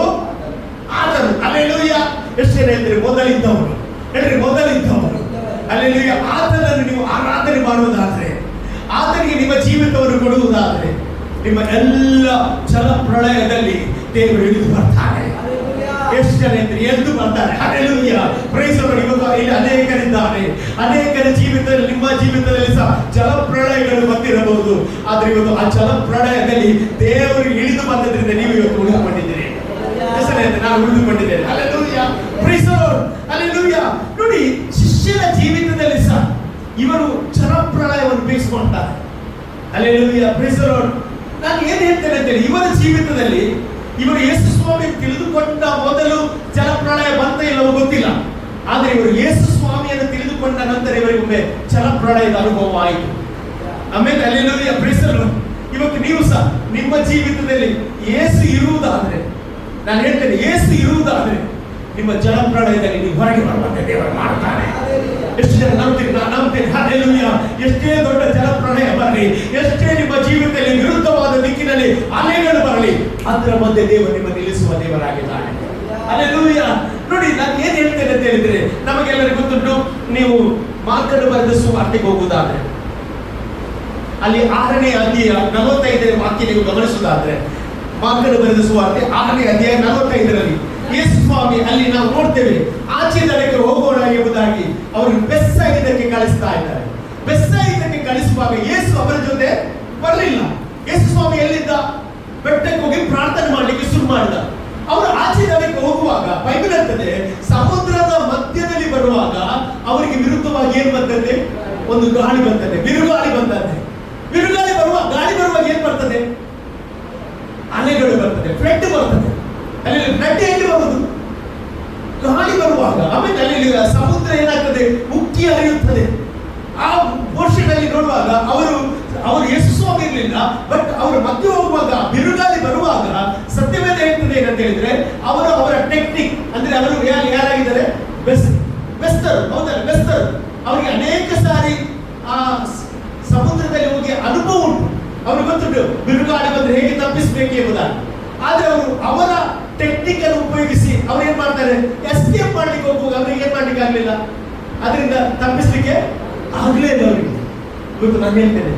ಆತನು. ಅಲ್ಲೆಲ್ಲೂಯ್ಯ. ಎಷ್ಟು ಜನ ಹೇಳ್ತಾರೆ ಮೊದಲಿದ್ದವನು? ಹೇಳ್ರಿ ಮೊದಲಿದ್ದವನು. ಅಲ್ಲೆಲ್ಲೂಯ್ಯ. ಆತನನ್ನು ನೀವು ಆರಾಧನೆ ಮಾಡುವುದಾದ್ರೆ, ಆತನಿಗೆ ನಿಮ್ಮ ಜೀವಿತವನ್ನು ಕೊಡುವುದಾದ್ರೆ, ನಿಮ್ಮ ಎಲ್ಲ ಜಲಪ್ರಳಯದಲ್ಲಿ ದೇವರು ಇಳಿದು ಬರ್ತಾನೆ. ಎಷ್ಟು ಜನ ಇದ್ರೆ ಎದ್ದು ಬರ್ತಾರೆ. ಅಲ್ಲೆಲ್ಲೂಯ್ಯ. Praise the Lord. ಇವಾಗ ಇಲ್ಲಿ ಅನೇಕರಿದ್ದಾರೆ. ಅನೇಕರ ಜೀವಿತದಲ್ಲಿ, ನಿಮ್ಮ ಜೀವಿತದಲ್ಲಿ ಸಹ ಜಲಪ್ರಳಯಗಳು ಬಂದಿರಬಹುದು. ಆದ್ರೆ ಇವತ್ತು ಆ ಜಲಪ್ರಳಯದಲ್ಲಿ ದೇವರು ಇಳಿದು ಬಂದದ್ರಿಂದ ನೀವು ಇವತ್ತು ಉಳಿದುಕೊಂಡಿದ್ದೀರಿ. ನಾನು ಉಳಿದುಕೊಂಡಿದ್ದೇನೆ. Hallelujah. Praise the lord. Hallelujah. ನೋಡಿ, ಶಿಷ್ಯನ ಜೀವಿತದಲ್ಲಿ ಸಹ ಇವರು ಜಲಪ್ರಳಯವನ್ನು ಬೀಳಿಸಿಕೊಂಡಾರೆ. ಅಲ್ಲೆಲ್ಲೂಯ್ಯ. Praise the lord. ನಾನು ಏನ್ ಹೇಳ್ತೇನೆ ಅಂತೇಳಿ, ಇವರ ಜೀವಿತದಲ್ಲಿ ಇವರು ಯೇಸು ಸ್ವಾಮಿ ತಿಳಿದುಕೊಂಡ ಮೊದಲು ಜಲಪ್ರಳಯ ಬಂತ ಇಲ್ಲವೋ ಗೊತ್ತಿಲ್ಲ. ಆದ್ರೆ ಇವರು ಯೇಸು ಸ್ವಾಮಿಯನ್ನು ತಿಳಿದುಕೊಂಡ ನಂತರ ಇವರಿಗೊಮ್ಮೆ ಜಲಪ್ರಳಯದ ಅನುಭವ ಆಯಿತು. ಆಮೇಲೆ ಅಲ್ಲೆಲ್ಲೂಯ್ಯ. Praise the Lord. ಇವತ್ತು ನೀವು ಸಹ ನಿಮ್ಮ ಜೀವಿತದಲ್ಲಿ ಯೇಸು ಇರುವುದಾದ್ರೆ, ನಾನು ಹೇಳ್ತೇನೆ, ಯೇಸು ಇರುವುದಾದ್ರೆ ನಿಮ್ಮ ಜಲಪ್ರಳಯದಲ್ಲಿ ನೀವು ಹೊರಗೆ ಬರುವಂತೆ ದೇವರು ಮಾಡ್ತಾನೆ. ಎಷ್ಟು ಜನ ನಂಬ್ತೀರಿ? ನಾನು ನಂಬ್ತೇನೆ. ಹಲ್ಲೆಲೂಯಾ. ಎಷ್ಟೇ ದೊಡ್ಡ ಜಲಪ್ರಳಯ ಬರಲಿ, ಎಷ್ಟೇ ನಿಮ್ಮ ಜೀವಿತದಲ್ಲಿ ವಿರುದ್ಧವಾದ ದಿಕ್ಕಿನಲ್ಲಿ ಅಲೆಗಳು ಬರಲಿ, ಅದರ ಮಧ್ಯೆ ದೇವರು ನಿಮ್ಮ ನಿಲ್ಲಿಸುವ ದೇವರಾಗಿದ್ದಾನೆ. ಹಲ್ಲೆಲೂಯಾ. ನೋಡಿ, ನಾನು ಏನ್ ಹೇಳ್ತೇನೆ ಅಂತ ಹೇಳಿದ್ರೆ, ನಮಗೆಲ್ಲರಿಗೂ ಗೊತ್ತುಂಟು, ನೀವು ಮಾರ್ಕನ್ನು ಬರೆದ ಸುವಾರ್ತೆಗೆ ಹೋಗುವುದಾದ್ರೆ ಅಲ್ಲಿ 6ನೇ ಅಧ್ಯಾಯ 45ನೇ ವಾಕ್ಯ ನೀವು ಗಮನಿಸುವುದಾದ್ರೆ, ಮಾರ್ಕನ್ನು ಬರೆದ ಸುವಾರ್ತೆ 6ನೇ ಅಧ್ಯಾಯ 45ರಲ್ಲಿ ಯೇಸು ಸ್ವಾಮಿ ಅಲ್ಲಿ ನಾವು ನೋಡ್ತೇವೆ, ಆಚೆ ದಡಕ್ಕೆ ಹೋಗೋಣ ಎಂಬುದಾಗಿ ಅವರು ಬೆತ್ಸಾಯಿದಕ್ಕೆ ಕಳಿಸ್ತಾ ಇದ್ದಾರೆ. ಬೆತ್ಸಾಯಿದಕ್ಕೆ ಕಳಿಸುವಾಗ ಯೇಸು ಅವರ ಜೊತೆ ಬರಲಿಲ್ಲ. ಯೇಸು ಸ್ವಾಮಿ ಎಲ್ಲಿದ್ದ? ಬೆಟ್ಟಕ್ಕೆ ಹೋಗಿ ಪ್ರಾರ್ಥನೆ ಮಾಡಲಿಕ್ಕೆ ಶುರು ಮಾಡಿದ. ಅವರು ಆಚೆ ದಡಕ್ಕೆ ಹೋಗುವಾಗ ಬೈಬಲ್ ಹೇಳ್ತದೆ, ಸಮುದ್ರದ ಮಧ್ಯದಲ್ಲಿ ಬರುವಾಗ ಅವರಿಗೆ ವಿರುದ್ಧವಾಗಿ ಏನು ಬಂತಂತೆ? ಒಂದು ಗಾಳಿ ಬಂತದೆ, ಬಿರುಗಾಳಿ ಬಂತಂತೆ. ಬಿರುಗಾಳಿ ಬರುವಾಗ, ಗಾಳಿ ಬರುವಾಗ ಏನ್ ಬರ್ತದೆ? ಅಲೆಗಳು ಬರ್ತದೆ, ಫ್ಲಡ್ ಬರ್ತದೆ. ಅಲ್ಲಿ ಫ್ಲಡ್ ಎಲ್ಲಿ ಬರುವುದು? ಗಾಳಿ ಬರುವಾಗ. ಆಮೇಲೆ ಅಲ್ಲಿ ಸಮುದ್ರ ಏನಾಗ್ತದೆ? ಉಕ್ಕಿ ಹರಿಯುತ್ತದೆ. ಆ ಪೋರ್ಷನ್ ನೋಡುವಾಗ ಅವರು ಯೇಸು ಸ್ವಾಮಿ ಇರಲಿಲ್ಲ, ಬಟ್ ಅವರು ಮಧ್ಯೆ ಹೋಗುವಾಗ ಬಿರುಗಾಳಿ ಬರುವಾಗ ಸತ್ಯವೇದ ಹೇಳ್ತದೆ ಏನಂತ ಹೇಳಿದ್ರೆ, ಅವರ ಟೆಕ್ನಿಕ್ ಅಂದ್ರೆ ಅವರು ಯಾರಾಗಿದ್ದಾರೆ? ಬೆಸ್ತರು. ಹೌದಲ್ಲ, ಬೆಸ್ತರು. ಅವರಿಗೆ ಅನೇಕ ಸಾರಿ ಆ ಸಮುದ್ರದಲ್ಲಿ ಹೋಗಿ ಅನುಭವ ಉಂಟು. ಅವ್ರಿಗೆ ಗೊತ್ತುಂಟು ಬಿರುಗಾಳಿ ಬಂದ್ರೆ ಹೇಗೆ ತಪ್ಪಿಸಬೇಕು ಎಂಬುದಾಗಿ. ಆದ್ರೆ ಅವರ ಟೆಕ್ನಿಕ್ ಅನ್ನು ಉಪಯೋಗಿಸಿ ಅವ್ರು ಏನ್ ಮಾಡ್ತಾರೆ? ಎಸ್ಕೇಪ್ ಮಾಡ್ಲಿಕ್ಕೆ ಹೋಗುವಾಗ ಅವ್ರಿಗೆ ಏನ್ ಮಾಡ್ಲಿಕ್ಕೆ ಆಗ್ಲಿಲ್ಲ, ಅದರಿಂದ ತಪ್ಪಿಸ್ಲಿಕ್ಕೆ ಆಗ್ಲೇ ಇಲ್ಲ ಅವರಿಗೆ. ಇವತ್ತು ನಾನು ಹೇಳ್ತೇನೆ,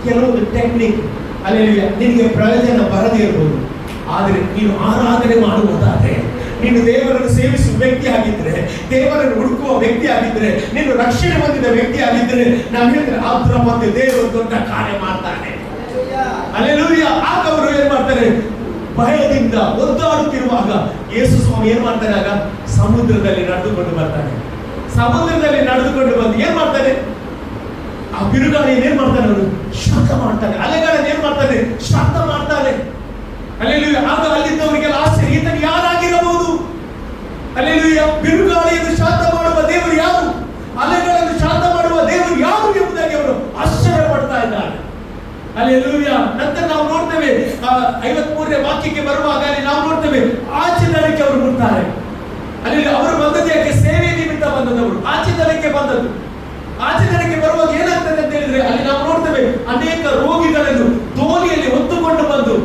ಕೆಲವೊಂದು ಟೆಕ್ನಿಕ್ ಅಲ್ಲಿ ನಿನಗೆ ಪ್ರಯೋಜನ ಬರದೇ ಇರಬಹುದು, ಆದ್ರೆ ನೀನು ಆರಾಧನೆ ಮಾಡುವುದಾದ್ರೆ, ನೀನು ದೇವರನ್ನು ಸೇವಿಸುವ ವ್ಯಕ್ತಿ ಆಗಿದ್ರೆ, ದೇವರನ್ನು ಹುಡುಕುವ ವ್ಯಕ್ತಿ ಆಗಿದ್ರೆ, ನೀನು ರಕ್ಷಣೆ ಹೊಂದಿದ ವ್ಯಕ್ತಿ ಆಗಿದ್ರೆ, ನಾನು ಹೇಳ್ತೇನೆ, ಅದರ ಮಧ್ಯೆ ದೇವರು ದೊಡ್ಡ ಕಾರ್ಯ ಮಾಡ್ತಾನೆ. ಹಲ್ಲೆಲೂಯಾ. ಆಗ ಅವರು ಏನ್ ಮಾಡ್ತಾರೆ? ಭಯದಿಂದ ಒದ್ದಾಡುತ್ತಿರುವಾಗ ಯೇಸು ಸ್ವಾಮಿ ಏನ್ ಮಾಡ್ತಾರೆ? ಆಗ ಸಮುದ್ರದಲ್ಲಿ ನಡೆದುಕೊಂಡು ಬರ್ತಾನೆ. ಸಮುದ್ರದಲ್ಲಿ ನಡೆದುಕೊಂಡು ಬಂದು ಏನ್ ಮಾಡ್ತಾನೆ? ಆ ಬಿರುಗಾಳಿಯನ್ನು ಏನ್ ಮಾಡ್ತಾನೆ? ಅವರು ಶಾಂತ ಮಾಡ್ತಾನೆ. ಅಲೆಗಳನ್ನು ಏನ್ ಮಾಡ್ತಾನೆ? ಶಾಂತ ಮಾಡ್ತಾನೆ. ಹಲ್ಲೆಲೂಯಾ. ಆಗ ಅಲ್ಲಿದ್ದವರಿಗೆಲ್ಲ ಆಶ್ಚರ್ಯ, ಈತನು ಯಾರಾಗಿರಬಹುದು? ಹಲ್ಲೆಲೂಯಾ. ಬಿರುಗಾಳಿಯನ್ನು ಶಾಂತ ಮಾಡುವ ದೇವರು ಯಾರು? ಅಲೆಗಳನ್ನು ಶಾಂತ ಮಾಡುವ ದೇವರು ಯಾರು ಎಂಬುದಾಗಿ ಅವರು ಆಶ್ಚರ್ಯ ಪಡ್ತಾ ಇದ್ದಾರೆ. ಹಲ್ಲೆಲೂಯಾ. ನಂತರ ನಾವು ನೋಡ್ತೇವೆ 53ನೇ ವಾಕ್ಯಕ್ಕೆ ಬರುವಾಗ ಅಲ್ಲಿ ನಾವು ನೋಡ್ತೇವೆ, ಆಚೆ ದಡಕ್ಕೆ ಅವರು ಬರ್ತಾರೆ. ಅಲ್ಲಿ ಅವರು ಬಂದದ್ದು ಯಾಕೆ? ಸೇವೆ ನಿಮಿತ್ತ ಬಂದದವರು ಆಚೆ ದಡಕ್ಕೆ ಬಂದದ್ದು. ಆಚೆ ದಡಕ್ಕೆ ಬರುವಾಗ ಏನಾಗ್ತದೆ ಅಂತ ಹೇಳಿದ್ರೆ, ಅಲ್ಲಿ ನಾವು ನೋಡ್ತೇವೆ ಅನೇಕ ರೋಗಿಗಳನ್ನು ದೋಣಿಯಲ್ಲಿ ಹೊತ್ತುಕೊಂಡು ಬಂದು,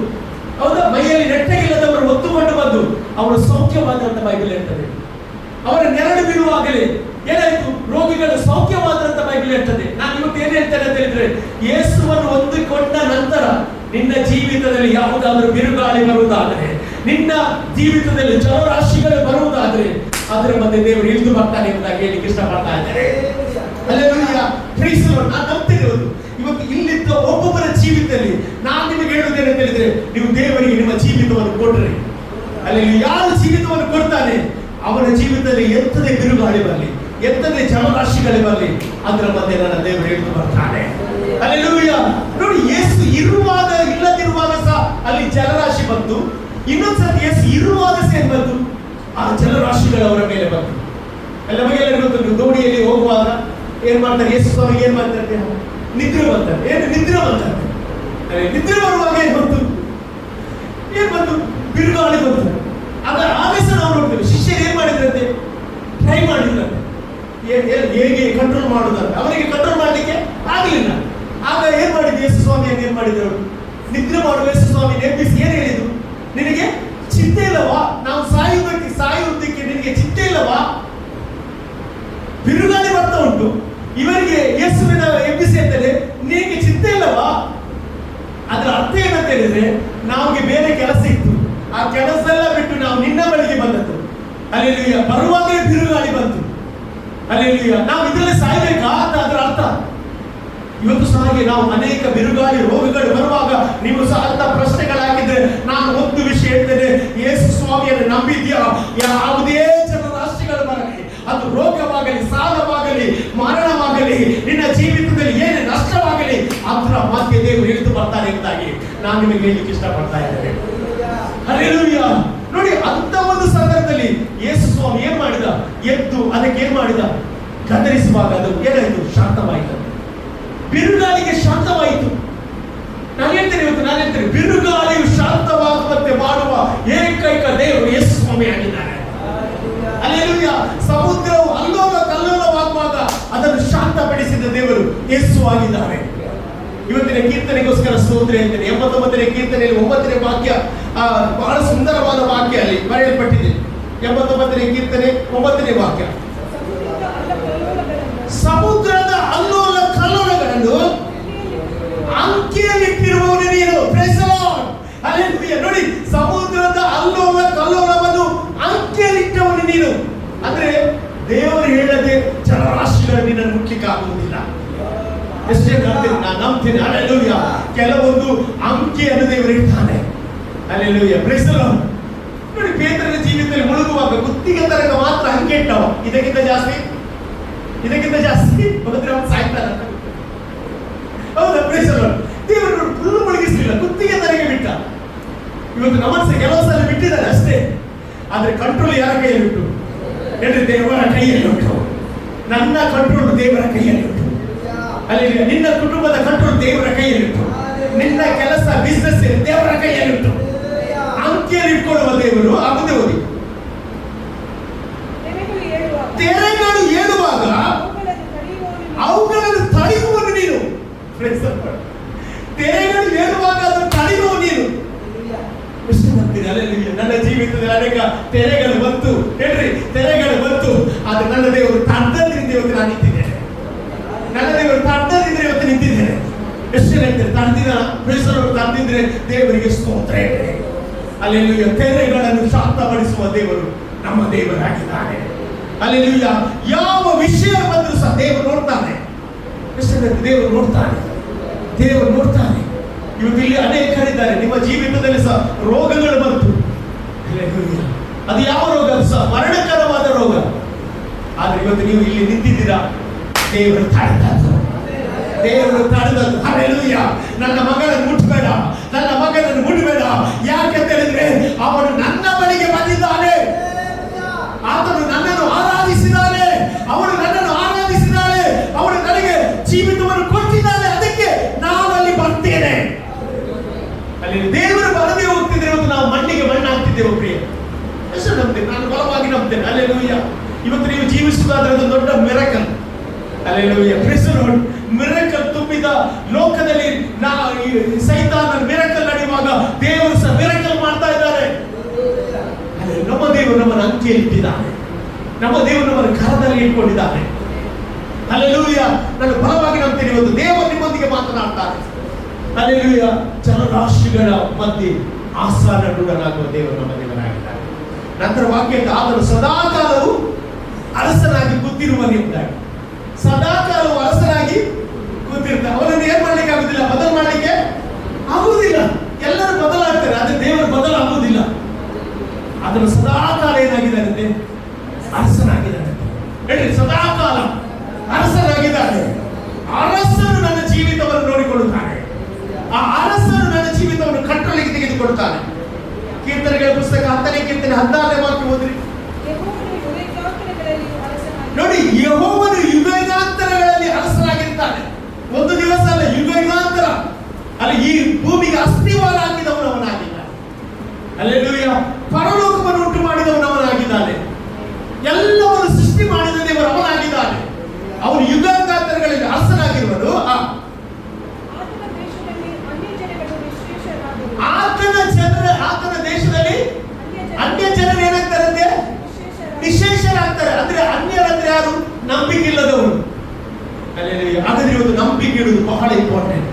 ಹೌದಾ, ಮೈಯಲ್ಲಿ ನೆಟ್ಟಗಿಲ್ಲದವರು ಹೊತ್ತುಕೊಂಡು ಬಂದು ಅವರು ಸೌಖ್ಯವಾದಂತ ಬೈಬಲ್ ಹೇಳ್ತದೆ. ಅವರ ನೆರಳು ಬೀಳುವಾಗಲೇ ಏನಾಯ್ತು? ರೋಗಿಗಳು ಸೌಖ್ಯವಾದಂತ ಬೈಬಲ್ ಹೇಳ್ತದೆ. ನಾನು ಇವತ್ತು ಏನ್ ಹೇಳ್ತೇನೆ ಅಂತ ಹೇಳಿದ್ರೆ, ಯೇಸುವನ್ನು ಹೊಂದಿಕೊಂಡ ನಂತರ ನಿನ್ನ ಜೀವಿತದಲ್ಲಿ ಯಾವುದಾದ್ರೂ ಬಿರುಗಾಳಿ ಬರುವುದಾದರೆ, ನಿನ್ನ ಜೀವಿತದಲ್ಲಿ ಜಲರಾಶಿಗಳು ಬರುವುದಾದ್ರೆ, ಅದರ ಮಧ್ಯೆ ದೇವರು ಇಳಿದು ಬರ್ತಾನೆ ಎಂಬುದಾಗಿ ಹೇಳಿಕ್ಕೆ ಇಷ್ಟಪಡ್ತಾ ಇದ್ದಾರೆ. ಹಲ್ಲೆಲೂಯಾ. Praise the lord. ನಾನು ನಂಬ್ತಿರೋದು ಇವತ್ತು ಇಲ್ಲಿದ್ದ ಒಬ್ಬೊಬ್ಬರ ಜೀವಿತದಲ್ಲಿ ನಾನು ನಿಮಗೆ ಹೇಳುವುದೇನೆ ಅಂತ ಹೇಳಿದ್ರೆ, ನೀವು ದೇವರಿಗೆ ನಿಮ್ಮ ಜೀವಿತವನ್ನು ಕೊಡ್ರಿ. ಅಲ್ಲಿ ಯಾರು ಜೀವಿತವನ್ನು ಕೊಡ್ತಾನೆ ಅವನ ಜೀವಿತದಲ್ಲಿ ಎಂಥದೇ ಬಿರುಗಾಳಿ ಬರಲಿ, ಎಂತದೇ ಜಲರಾಶಿಗಳೇ ಬರಲಿ, ಅದರ ಮಧ್ಯೆ ನನ್ನ ದೇವರು ಇಳಿದು ಬರ್ತಾನೆ. ಹಲ್ಲೆಲೂಯಾ. ನೋಡಿ, ಯೇಸು ಇರುವಾಗ ಇಲ್ಲದಿರುವಾಗ ಸಹ ಅಲ್ಲಿ ಜಲರಾಶಿ ಬಂತು. ಇನ್ನೊಂದ್ಸತಿ ಯೇಸು ಇರುವಾಗ ಸಹ ಬಂತು, ಆ ಜಲರಾಶಿಗಳು ಅವರ ಮೇಲೆ ಬಂತು. ನಮಗೆಲ್ಲರಿಗೂ ಗೊತ್ತು, ದೋಣಿಯಲ್ಲಿ ಹೋಗುವಾಗ ಏನ್ ಮಾಡ್ತಾರೆ, ಯೇಸು ಸ್ವಾಮಿಗೆ ಏನ್ ಮಾಡ್ತಾರೆ, ನಿದ್ರೆ ಬರ್ತಾರೆ. ಏನು ನಿದ್ರೆ ಬರ್ತಾರೆ? ನಿದ್ರೆ ಬರುವಾಗ ಏನ್ ಬಂತು, ಬಿರುಗಾಳಿ ಬಂತು. ಆಗ ಸಹ ನಾವು ನೋಡ್ತೇವೆ, ಶಿಷ್ಯರು ಏನ್ ಮಾಡಿದ್ರಂತೆ, ಟ್ರೈ ಮಾಡಿದ್ರಂತೆ ಹೇಗೆ ಕಂಟ್ರೋಲ್ ಮಾಡುದಂತೆ. ಅವರಿಗೆ ಕಂಟ್ರೋಲ್ ಮಾಡ್ಲಿಕ್ಕೆ ಆಗಲಿಲ್ಲ. ಆಗ ಏನ್ ಮಾಡಿದ್ರು, ಯೇಸು ಸ್ವಾಮಿಯನ್ನು ಏನ್ ಮಾಡಿದ್ರು, ನಿದ್ರೆ ಮಾಡುವ ಯೇಸು ಸ್ವಾಮಿ ಎಬ್ಬಿಸಿ ಏನ್ ಹೇಳಿದ್ರು, ನಿನಗೆ ಚಿಂತೆ ಇಲ್ಲವಾ, ನಾವು ಸಾಯುವುದಕ್ಕೆ ನಿನಗೆ ಚಿಂತೆ ಇಲ್ಲವಾ, ಬಿರುಗಾಳಿ ಬರ್ತಾ ಉಂಟು, ಇವರಿಗೆ ಯೇಸುವಿನ ಎಬ್ಬಿಸಿ ಅಂತೇಳಿ ನಿನಗೆ ಚಿಂತೆ ಇಲ್ಲವಾ? ಅದರ ಅರ್ಥ ಏನಂತ ಹೇಳಿದ್ರೆ, ನಮಗೆ ಬೇರೆ ಕೆಲಸ ಇತ್ತು, ಆ ಕೆಲಸ ಎಲ್ಲ ಬಿಟ್ಟು ನಾವು ನಿನ್ನ ಬಳಿಗೆ ಬಂದದ್ದು. ಹಲ್ಲೆಲೂಯಾ. ಬರುವಾಗಲೇ ಬಿರುಗಾಳಿ ಬಂತು. ಹಲ್ಲೆಲೂಯಾ. ನಾವು ಇದರಲ್ಲಿ ಸಾಯ್ಬೇಕಾ ಅಂತ ಅದರ ಅರ್ಥ. ಇವತ್ತು ಸಹ ಹಾಗೆ ನಾವು ಅನೇಕ ಬಿರುಗಾಳಿ ರೋಗಗಳು ಬರುವಾಗ ನೀವು ಸಹ ಅಂತ ಪ್ರಶ್ನೆಗಳಾಗಿದ್ರೆ ನಾನು ಒಂದು ವಿಷಯ ಹೇಳ್ತೇನೆ, ಯೇಸು ಸ್ವಾಮಿಯನ್ನು ನಂಬಿದ್ಯಾ, ಯಾವುದೇ ಜಲರಾಶಿಗಳು ಬರಲಿ, ಅದು ರೋಗವಾಗಲಿ, ಸಾಲವಾಗಲಿ, ಮರಣವಾಗಲಿ, ನಿನ್ನ ಜೀವಿತದಲ್ಲಿ ಏನೇ ನಷ್ಟವಾಗಲಿ, ಅದರ ಮಧ್ಯೆ ದೇವರು ಇಳಿದು ಬರ್ತಾನೆ ಎಂಬುದಾಗಿ ನಾನು ನಿಮಗೆ ಹೇಳಲಿಕ್ಕೆ ಇಷ್ಟಪಡ್ತಾ ಇದ್ದೇನೆ. ಹಲ್ಲೆಲೂಯಾ. ನೋಡಿ, ಅಂತ ಒಂದು ಸಂದರ್ಭದಲ್ಲಿ ಯೇಸು ಸ್ವಾಮಿ ಏನ್ ಮಾಡಿದ, ಎದ್ದು ಅದಕ್ಕೆ ಏನ್ ಮಾಡಿದ, ಗದರಿಸುವಾಗ ಅದು ಏನಾಯ್ತು, ಶಾಂತವಾಯಿತು. ಬಿರುಗಾಳಿಗೆ ಶಾಂತವಾಯಿತು. ನಾನು ಹೇಳ್ತೇನೆ, ಬಿರುಗಾಳಿಯು ಶಾಂತವಾಗುವಂತೆ ಮಾಡುವ ಏಕೈಕ ದೇವರು ಯೇಸು ಸ್ವಾಮಿ ಆಗಿದ್ದಾರೆ. ಹಲ್ಲೆಲೂಯಾ. ಸಮುದ್ರವು ಅಲ್ಲೋಲ ಕಲ್ಲೋಲವಾಗುವಾಗ ಅದನ್ನು ಶಾಂತಪಡಿಸಿದ ದೇವರು ಯೇಸು ಆಗಿದ್ದಾರೆ. ಇವತ್ತಿನ ಕೀರ್ತನೆಗೋಸ್ಕರ ಸ್ತೋತ್ರ ಹೇಳ್ತೇನೆ. 89ನೇ ಕೀರ್ತನೆಯಲ್ಲಿ 9ನೇ ವಾಕ್ಯ ಬಹಳ ಸುಂದರವಾದ ವಾಕ್ಯ ಅಲ್ಲಿ ಬರೆಯಲ್ಪಟ್ಟಿದೆ. 89ನೇ ಕೀರ್ತನೆ 9ನೇ ವಾಕ್ಯ, ಸಮುದ್ರದ ಅಲ್ಲೋಲ ಕಲ್ಲೋಲಗಳನ್ನು ಅಂಕಿಯಲ್ಲಿಟ್ಟಿರುವವನು ನೀನು. Praise the Lord. ಹಲ್ಲೆಲೂಯಾ. ನೋಡಿ, ಸಮುದ್ರದ ಅಲ್ಲೋಲ ಕಲ್ಲೋಲವನ್ನು ಅಂಕಿಯಲ್ಲಿಟ್ಟವನು ನೀನು. ಅಂದ್ರೆ ದೇವರು ಹೇಳದೆ ಜಲರಾಶಿಗಳು ನಿನ್ನನ್ನು ಮುಟ್ಲಿಕ್ಕೆ ಆಗುವುದಿಲ್ಲ. ಎಷ್ಟೇ ನಂಬ್ತೀನಿ, ನಾನು ನಂಬ್ತೀನಿ. ಹಲ್ಲೆಲೂಯಾ. ಕೆಲವೊಂದು ಅಂಕಿಯನ್ನು ದೇವರು ಇಡ್ತಾನೆ. ಹಲ್ಲೆಲೂಯಾ. Praise the Lord. ನೋಡಿ, ಪೇತ್ರನ ಜೀವಿತದಲ್ಲಿ ಮುಳುಗುವಾಗ ಗುತ್ತಿಗೆ ತನಕ ಮಾತ್ರ ಅಂಕೆ ಇಟ್ಟವ. ಇದಕ್ಕಿಂತ ಜಾಸ್ತಿ ಹೋದ್ರೆ ಅವನು ಸಾಯ್ತಾನೆ. ಹೌದಾ? Praise the Lord. ದೇವರು ಫುಲ್ ಮುಳುಗಿಸಲಿಲ್ಲ, ಗುತ್ತಿಗೆ ತನಕ ಬಿಟ್ಟ. ಇವತ್ತು ನಮ್ಮನ್ನ ಕೆಲವು ಸಲ ಬಿಟ್ಟಿದ್ದಾರೆ ಅಷ್ಟೇ, ಆದ್ರೆ ಕಂಟ್ರೋಲ್ ಯಾರ ಕೈಯಲ್ಲಿ ಉಂಟು ಹೇಳ್ರಿ? ದೇವರ ಕೈಯಲ್ಲಿ ಉಂಟು. ನನ್ನ ಕಂಟ್ರೋಲ್ ದೇವರ ಕೈಯಲ್ಲಿ ಉಂಟು. ಅಲ್ಲಿ ನಿನ್ನ ಕುಟುಂಬದ ಕಂಟ್ರೋಲ್ ದೇವರ ಕೈಯಲ್ಲಿ ಉಂಟು. ನಿನ್ನ ಕೆಲಸ, ಬಿಸ್ನೆಸ್ ದೇವರ ಕೈಯಲ್ಲಿ ಉಂಟು. ಅಂಕಿಯಲ್ಲಿ ಇಟ್ಕೊಳ್ಳುವ ದೇವರು. ಮುಂದೆ ಓದಿ. ತೆರೆಗಳು ಏಳುವಾಗ ಅವುಗಳನ್ನು ತಡೆಯುವನು ನೀನು. ತೆರೆಗಳು ಏಳುವಾಗ ಅದನ್ನು ತಡೆಯುವ ನೀನು. ನನ್ನ ಜೀವಿತದಲ್ಲಿ ಅನೇಕ ತೆರೆಗಳು ಬಂತು, ಹೇಳ್ರಿ, ತೆರೆಗಳು ಬಂತು. ಆದ್ರೆ ನನ್ನ ದೇವರು ತಡ್ಡದಿಂದ ಇವತ್ತು ನಾನು ನಿಂತಿದ್ದೇನೆ. ನನ್ನ ದೇವರು ತಡ್ಡದಿಂದ ಇವತ್ತು ನಿಂತಿದ್ದೇನೆ. ಎಷ್ಟು ಹೇಳ್ತಾರೆ, ತಡ್ದಿದ ಪ್ರೇಸರವರು ತಡ್ದಿದ್ರೆ ದೇವರಿಗೆ ಸ್ತೋತ್ರ ಇದೆ. ಹಲ್ಲೆಲೂಯಾ. ತೆರೆಗಳನ್ನು ಶಾಂತಪಡಿಸುವ ದೇವರು ನಮ್ಮ ದೇವರಾಗಿದ್ದಾನೆ. ಹಲ್ಲೆಲೂಯಾ. ಯಾವ ವಿಷಯ ಬಂದರೂ ಸಹ ದೇವರು ನೋಡ್ತಾನೆ. ದೇವರು ನೋಡ್ತಾನೆ. ಇವತ್ತು ಇಲ್ಲಿ ಅನೇಕರಿದ್ದಾರೆ, ನಿಮ್ಮ ಜೀವಿತದಲ್ಲಿ ಸಹ ರೋಗಗಳು ಬಂತು. ಅದು ಯಾವ ರೋಗ ಸಹ ಮರಣಕರವಾದ ರೋಗ. ಆದ್ರೆ ಇವತ್ತು ನೀವು ಇಲ್ಲಿ ನಿಂತಿದ್ದೀರಾ, ದೇವರು ತಡೆದದ್ದು. ಹಲ್ಲೆಲೂಯಾ. ನನ್ನ ಮಗಳನ್ನು ಮುಟ್ಟಬೇಡ, ನನ್ನ ಮಗನನ್ನು ಮುಟ್ಟಬೇಡ. ಯಾಕೆಂತ ಹೇಳಿದ್ರೆ ಅವನು ನನ್ನ ಬಳಿಗೆ ಬಂದಿದ್ದಾನೆ, ಆತನು ನನ್ನನ್ನು ಆರಾಧಿಸಿದ್ದಾನೆ, ಅವಳು ನನ್ನನ್ನು ಆರಾಧಿಸಿದ್ದಾಳೆ, ಅವಳು ನನಗೆ ಜೀವಿತವನ್ನು ಕೊಟ್ಟಿದ್ದಾನೆ. ಅದಕ್ಕೆ ನಾನು ಅಲ್ಲಿ ಬರ್ತೇನೆ. ಅಲ್ಲಿ ದೇವರು ಬರದೇ ಹೋಗ್ತಿದ್ರೆ ಇವತ್ತು ನಾವು ಮಣ್ಣಿಗೆ ಮಣ್ಣು ಹಾಕ್ತಿದ್ದೇವೆ. ಪ್ರಿಯ, ಎಷ್ಟು ನಂಬ್ತೇನೆ, ನಾನು ಬಲವಾಗಿ ನಂಬ್ತೇನೆ. ಹಲ್ಲೆಲೂಯಾ. ಇವತ್ತು ನೀವು ಜೀವಿಸುವುದಾದ್ರೆ ಅದು ದೊಡ್ಡ miracle. Hallelujah. Praise the Lord. Miracle ತುಂಬಿದ ಲೋಕದಲ್ಲಿ ಸೈತಾನ ಮಿರಕಲ್ ನಡೆಯುವಾಗ ದೇವರು ಸಹ ಮಿರಕಲ್ ಮಾಡ್ತಾ ಇದ್ದಾರೆ. ನಮ್ಮ ದೇವರು ನಮ್ಮನ್ನು ಅಂಕಿಯಲ್ಲಿ ಇಟ್ಟಿದ್ದಾನೆ. ನಮ್ಮ ದೇವರು ನಮ್ಮನ್ನು ಕರದಲ್ಲಿ ಇಟ್ಕೊಂಡಿದ್ದಾನೆ. ಹಲ್ಲೆಲೂಯಾ. ನಾನು ಬಲವಾಗಿ ನಂಬ್ತೇನೆ, ಇವತ್ತು ದೇವರು ನಿಮ್ಮೊಂದಿಗೆ ಮಾತನಾಡ್ತಾರೆ. ಹಲ್ಲೆಲೂಯಾ. ಜಲರಾಶಿಗಳ ಮಧ್ಯೆ ಆಸನರೂಢನಾಗುವ ದೇವರು ನಮ್ಮ ದೇವರಾಗಿದ್ದಾರೆ. ನಂತರ ವಾಕ್ಯಕ್ಕೆ ಆದರೂ ಸದಾಕಾಲವು ಅರಸನಾಗಿ ಕೂತಿರುವನು ಎಂಬುದಾಗಿ. ಸದಾಕಾಲವು ಅರಸನಾಗಿ ಕೂತಿರ್ತಾರೆ. ಅವರನ್ನು ಏನ್ ಮಾಡ್ಲಿಕ್ಕೆ ಆಗುದಿಲ್ಲ, ಬದಲು ಮಾಡ್ಲಿಕ್ಕೆ ಆಗುವುದಿಲ್ಲ. ಎಲ್ಲರೂ ಬದಲಾಗ್ತಾರೆ, ಆದ್ರೆ ದೇವರು ಬದಲಾಗುವುದಿಲ್ಲ. ಅದನ್ನು ಸದಾಕಾಲ ಏನಾಗಿದ್ದಾರಂತೆ, ಅರಸನಾಗಿದ್ದಾರಂತೆ. ಹೇಳ್ರಿ, ಸದಾಕಾಲ ಓದ್ತೀನಿ 16ನೇ ವಾಕ್ಯ ಓದ್ರಿ. ನೋಡಿ, ಯೆಹೋವನು ಯುಗಾಂತರಗಳಲ್ಲಿ ಅರಸನಾಗಿರ್ತಾನೆ. ಒಂದು ದಿವಸ ಅಲ್ಲ, ಯುಗಾಂತರ. ಅಲ್ಲಿ ಈ ಭೂಮಿಗೆ ಅಸ್ತಿವಾರ ಹಾಕಿದವನವನಾಗಿದ್ದಾನೆ. ಹಲ್ಲೆಲೂಯಾ. ಪರಲೋಕವನ್ನು ಉಂಟು ಮಾಡಿದವನವನಾಗಿದ್ದಾನೆ. ಎಲ್ಲವನ್ನು ಸೃಷ್ಟಿ ಮಾಡಿದ ದೇವರು ಅವನಾಗಿದ್ದಾನೆ. ಅವನು ಯುಗಾಂತರಗಳಲ್ಲಿ ಅರಸನಾಗಿರುವುದು. ಆತನ ದೇಶದಲ್ಲಿ ಅನ್ಯ ಜನರು ಏನಾಗ್ತಾರಂತೆ? ನಿಶೇಷರಾಗ್ತಾರೆ. ಅಂದ್ರೆ ಅನ್ಯರಂದ್ರೆ ಯಾರು? ನಂಬಿಕೆ ಇಲ್ಲದವರು. ಹಾಗಾದ್ರೆ ಇವತ್ತು ನಂಬಿಕೆ ಇಡುವುದು ಬಹಳ ಇಂಪಾರ್ಟೆಂಟ್.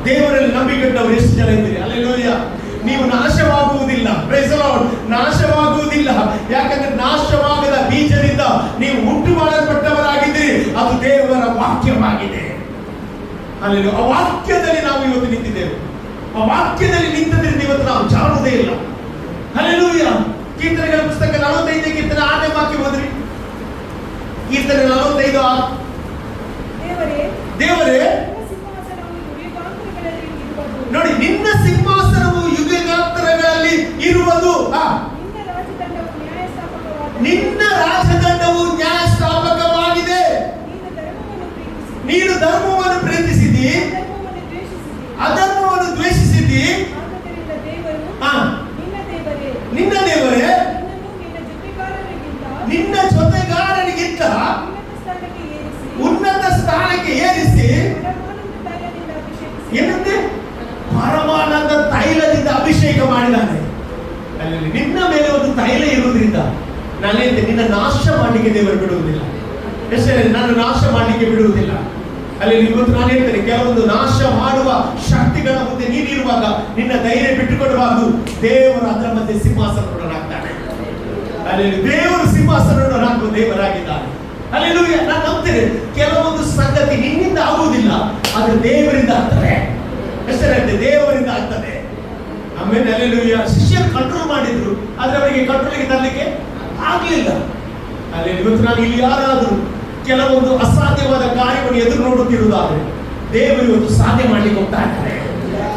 ದೇವರಲ್ಲಿ ನಂಬಿಕೆ ಇಟ್ಟವರು ಎಷ್ಟು ಜನ ಇದ್ದೀರಿ? ಅಲ್ಲೆಲ್ಲೂಯಾ. ನೀವು ನಾಶವಾಗುವುದಿಲ್ಲ. Praise the lord. ನಾಶವಾಗುವುದಿಲ್ಲ. ಯಾಕಂದ್ರೆ ನಾಶವಾಗದ ಬೀಜದಿಂದ ನೀವು ಉಂಟು ಮಾಡಲ್ಪಟ್ಟವರಾಗಿದ್ದೀರಿ. ಅದು ದೇವರ ವಾಕ್ಯವಾಗಿದೆ. ಅಲ್ಲೆಲ್ಲೂ ಆ ವಾಕ್ಯದಲ್ಲಿ ನಾವು ಇವತ್ತು ನಿಂತಿದ್ದೇವೆ. ಆ ವಾಕ್ಯದಲ್ಲಿ ನಿಂತದ್ರಿಂದ ಇವತ್ತು ನಾವು ಜಾರುವುದೇ ಇಲ್ಲ. ಹಲ್ಲೆಲೂಯಾ. ಕೀರ್ತನೆಗಳ ಪುಸ್ತಕ 45 ಕೀರ್ತನೆ 6ನೇ ವಾಕ್ಯ ಓದ್ರಿ. ಕೀರ್ತನೆ 45 ದೇವರೇ, ನೋಡಿ, ನಿನ್ನ ಸಿಂಹಾಸನವು ಯುಗಾಂತರಗಳಲ್ಲಿ ಇರುವುದು. ನಿನ್ನ ರಾಜದಂಡವು ನ್ಯಾಯಸ್ಥಾಪಕವಾಗಿದೆ. ನೀನು ಧರ್ಮವನ್ನು ಪ್ರೀತಿಸಿದಿ, ಅಧರ್ಮವನ್ನು ದ್ವೇಷಿಸಿದಿ. ನಿನ್ನ ದೇವರೇ, ನಿನ್ನ ಜೊತೆಗಾರನಿಗಿಂತ ಉನ್ನತ ಸ್ಥಾನಕ್ಕೆ ಏರಿಸಿ ಏನಂತೆ? ಪರಮಾನಂದ ತೈಲದಿಂದ ಅಭಿಷೇಕ ಮಾಡಿದ್ದಾನೆ. ಅಲ್ಲಿ ನಿನ್ನ ಮೇಲೆ ಒಂದು ತೈಲ ಇರುವುದರಿಂದ ನಾನೇಂತೆ ನಿನ್ನ ನಾಶ ಮಾಡಲಿಕ್ಕೆ ದೇವರು ಬಿಡುವುದಿಲ್ಲ. ಎಷ್ಟೇ ನನ್ನ ನಾಶ ಮಾಡಲಿಕ್ಕೆ ಬಿಡುವುದಿಲ್ಲ. ಅಲ್ಲಿ ಇವತ್ತು ನಾನು ಹೇಳ್ತೇನೆ, ಕೆಲವೊಂದು ನಾಶ ಮಾಡುವ ಶಕ್ತಿಗಳ ಮುಂದೆ ನೀನಿರುವಾಗ ನಿನ್ನ ಧೈರ್ಯ ಬಿಟ್ಟುಕೊಡಬಾರದು. ದೇವರು ಅದರ ಮಧ್ಯೆ ಸಿಂಹಾಸನನಾಗ್ತಾನೆ. ಅಲ್ಲಿ ದೇವರು ಸಿಂಹಾಸನನಾಗುವ ದೇವರಾಗಿದ್ದಾನೆ. ಹಲ್ಲೆಲೂಯಾ. ನಾನು ನಂಬ್ತೇನೆ, ಕೆಲವೊಂದು ಸಂಗತಿ ನಿನ್ನಿಂದ ಆಗುವುದಿಲ್ಲ, ಆದ್ರೆ ದೇವರಿಂದ ಆಗ್ತದೆ. ಹೆಸರಂತೆ ದೇವರಿಂದ ಆಗ್ತದೆ. ಆಮೇಲೆ ಹಲ್ಲೆಲೂಯಾ. ಶಿಷ್ಯರು ಕಂಟ್ರೋಲ್ ಮಾಡಿದ್ರು, ಆದ್ರೆ ಅವರಿಗೆ ಕಂಟ್ರೋಲಿಗೆ ತರಲಿಕ್ಕೆ ಆಗ್ಲಿಲ್ಲ. ಅಲ್ಲಿ ಇವತ್ತು ನಾನು ಇಲ್ಲಿ ಯಾರಾದರೂ ಕೆಲವೊಂದು ಅಸಾಧ್ಯವಾದ ಕಾರ್ಯವನ್ನು ಎದುರು ನೋಡುತ್ತಿರುವುದಾದ್ರೆ ದೇವರು ಇವತ್ತು ಸಾಧ್ಯ ಮಾಡ್ಲಿಕ್ಕೆ ಹೋಗ್ತಾ ಇದ್ದಾರೆ.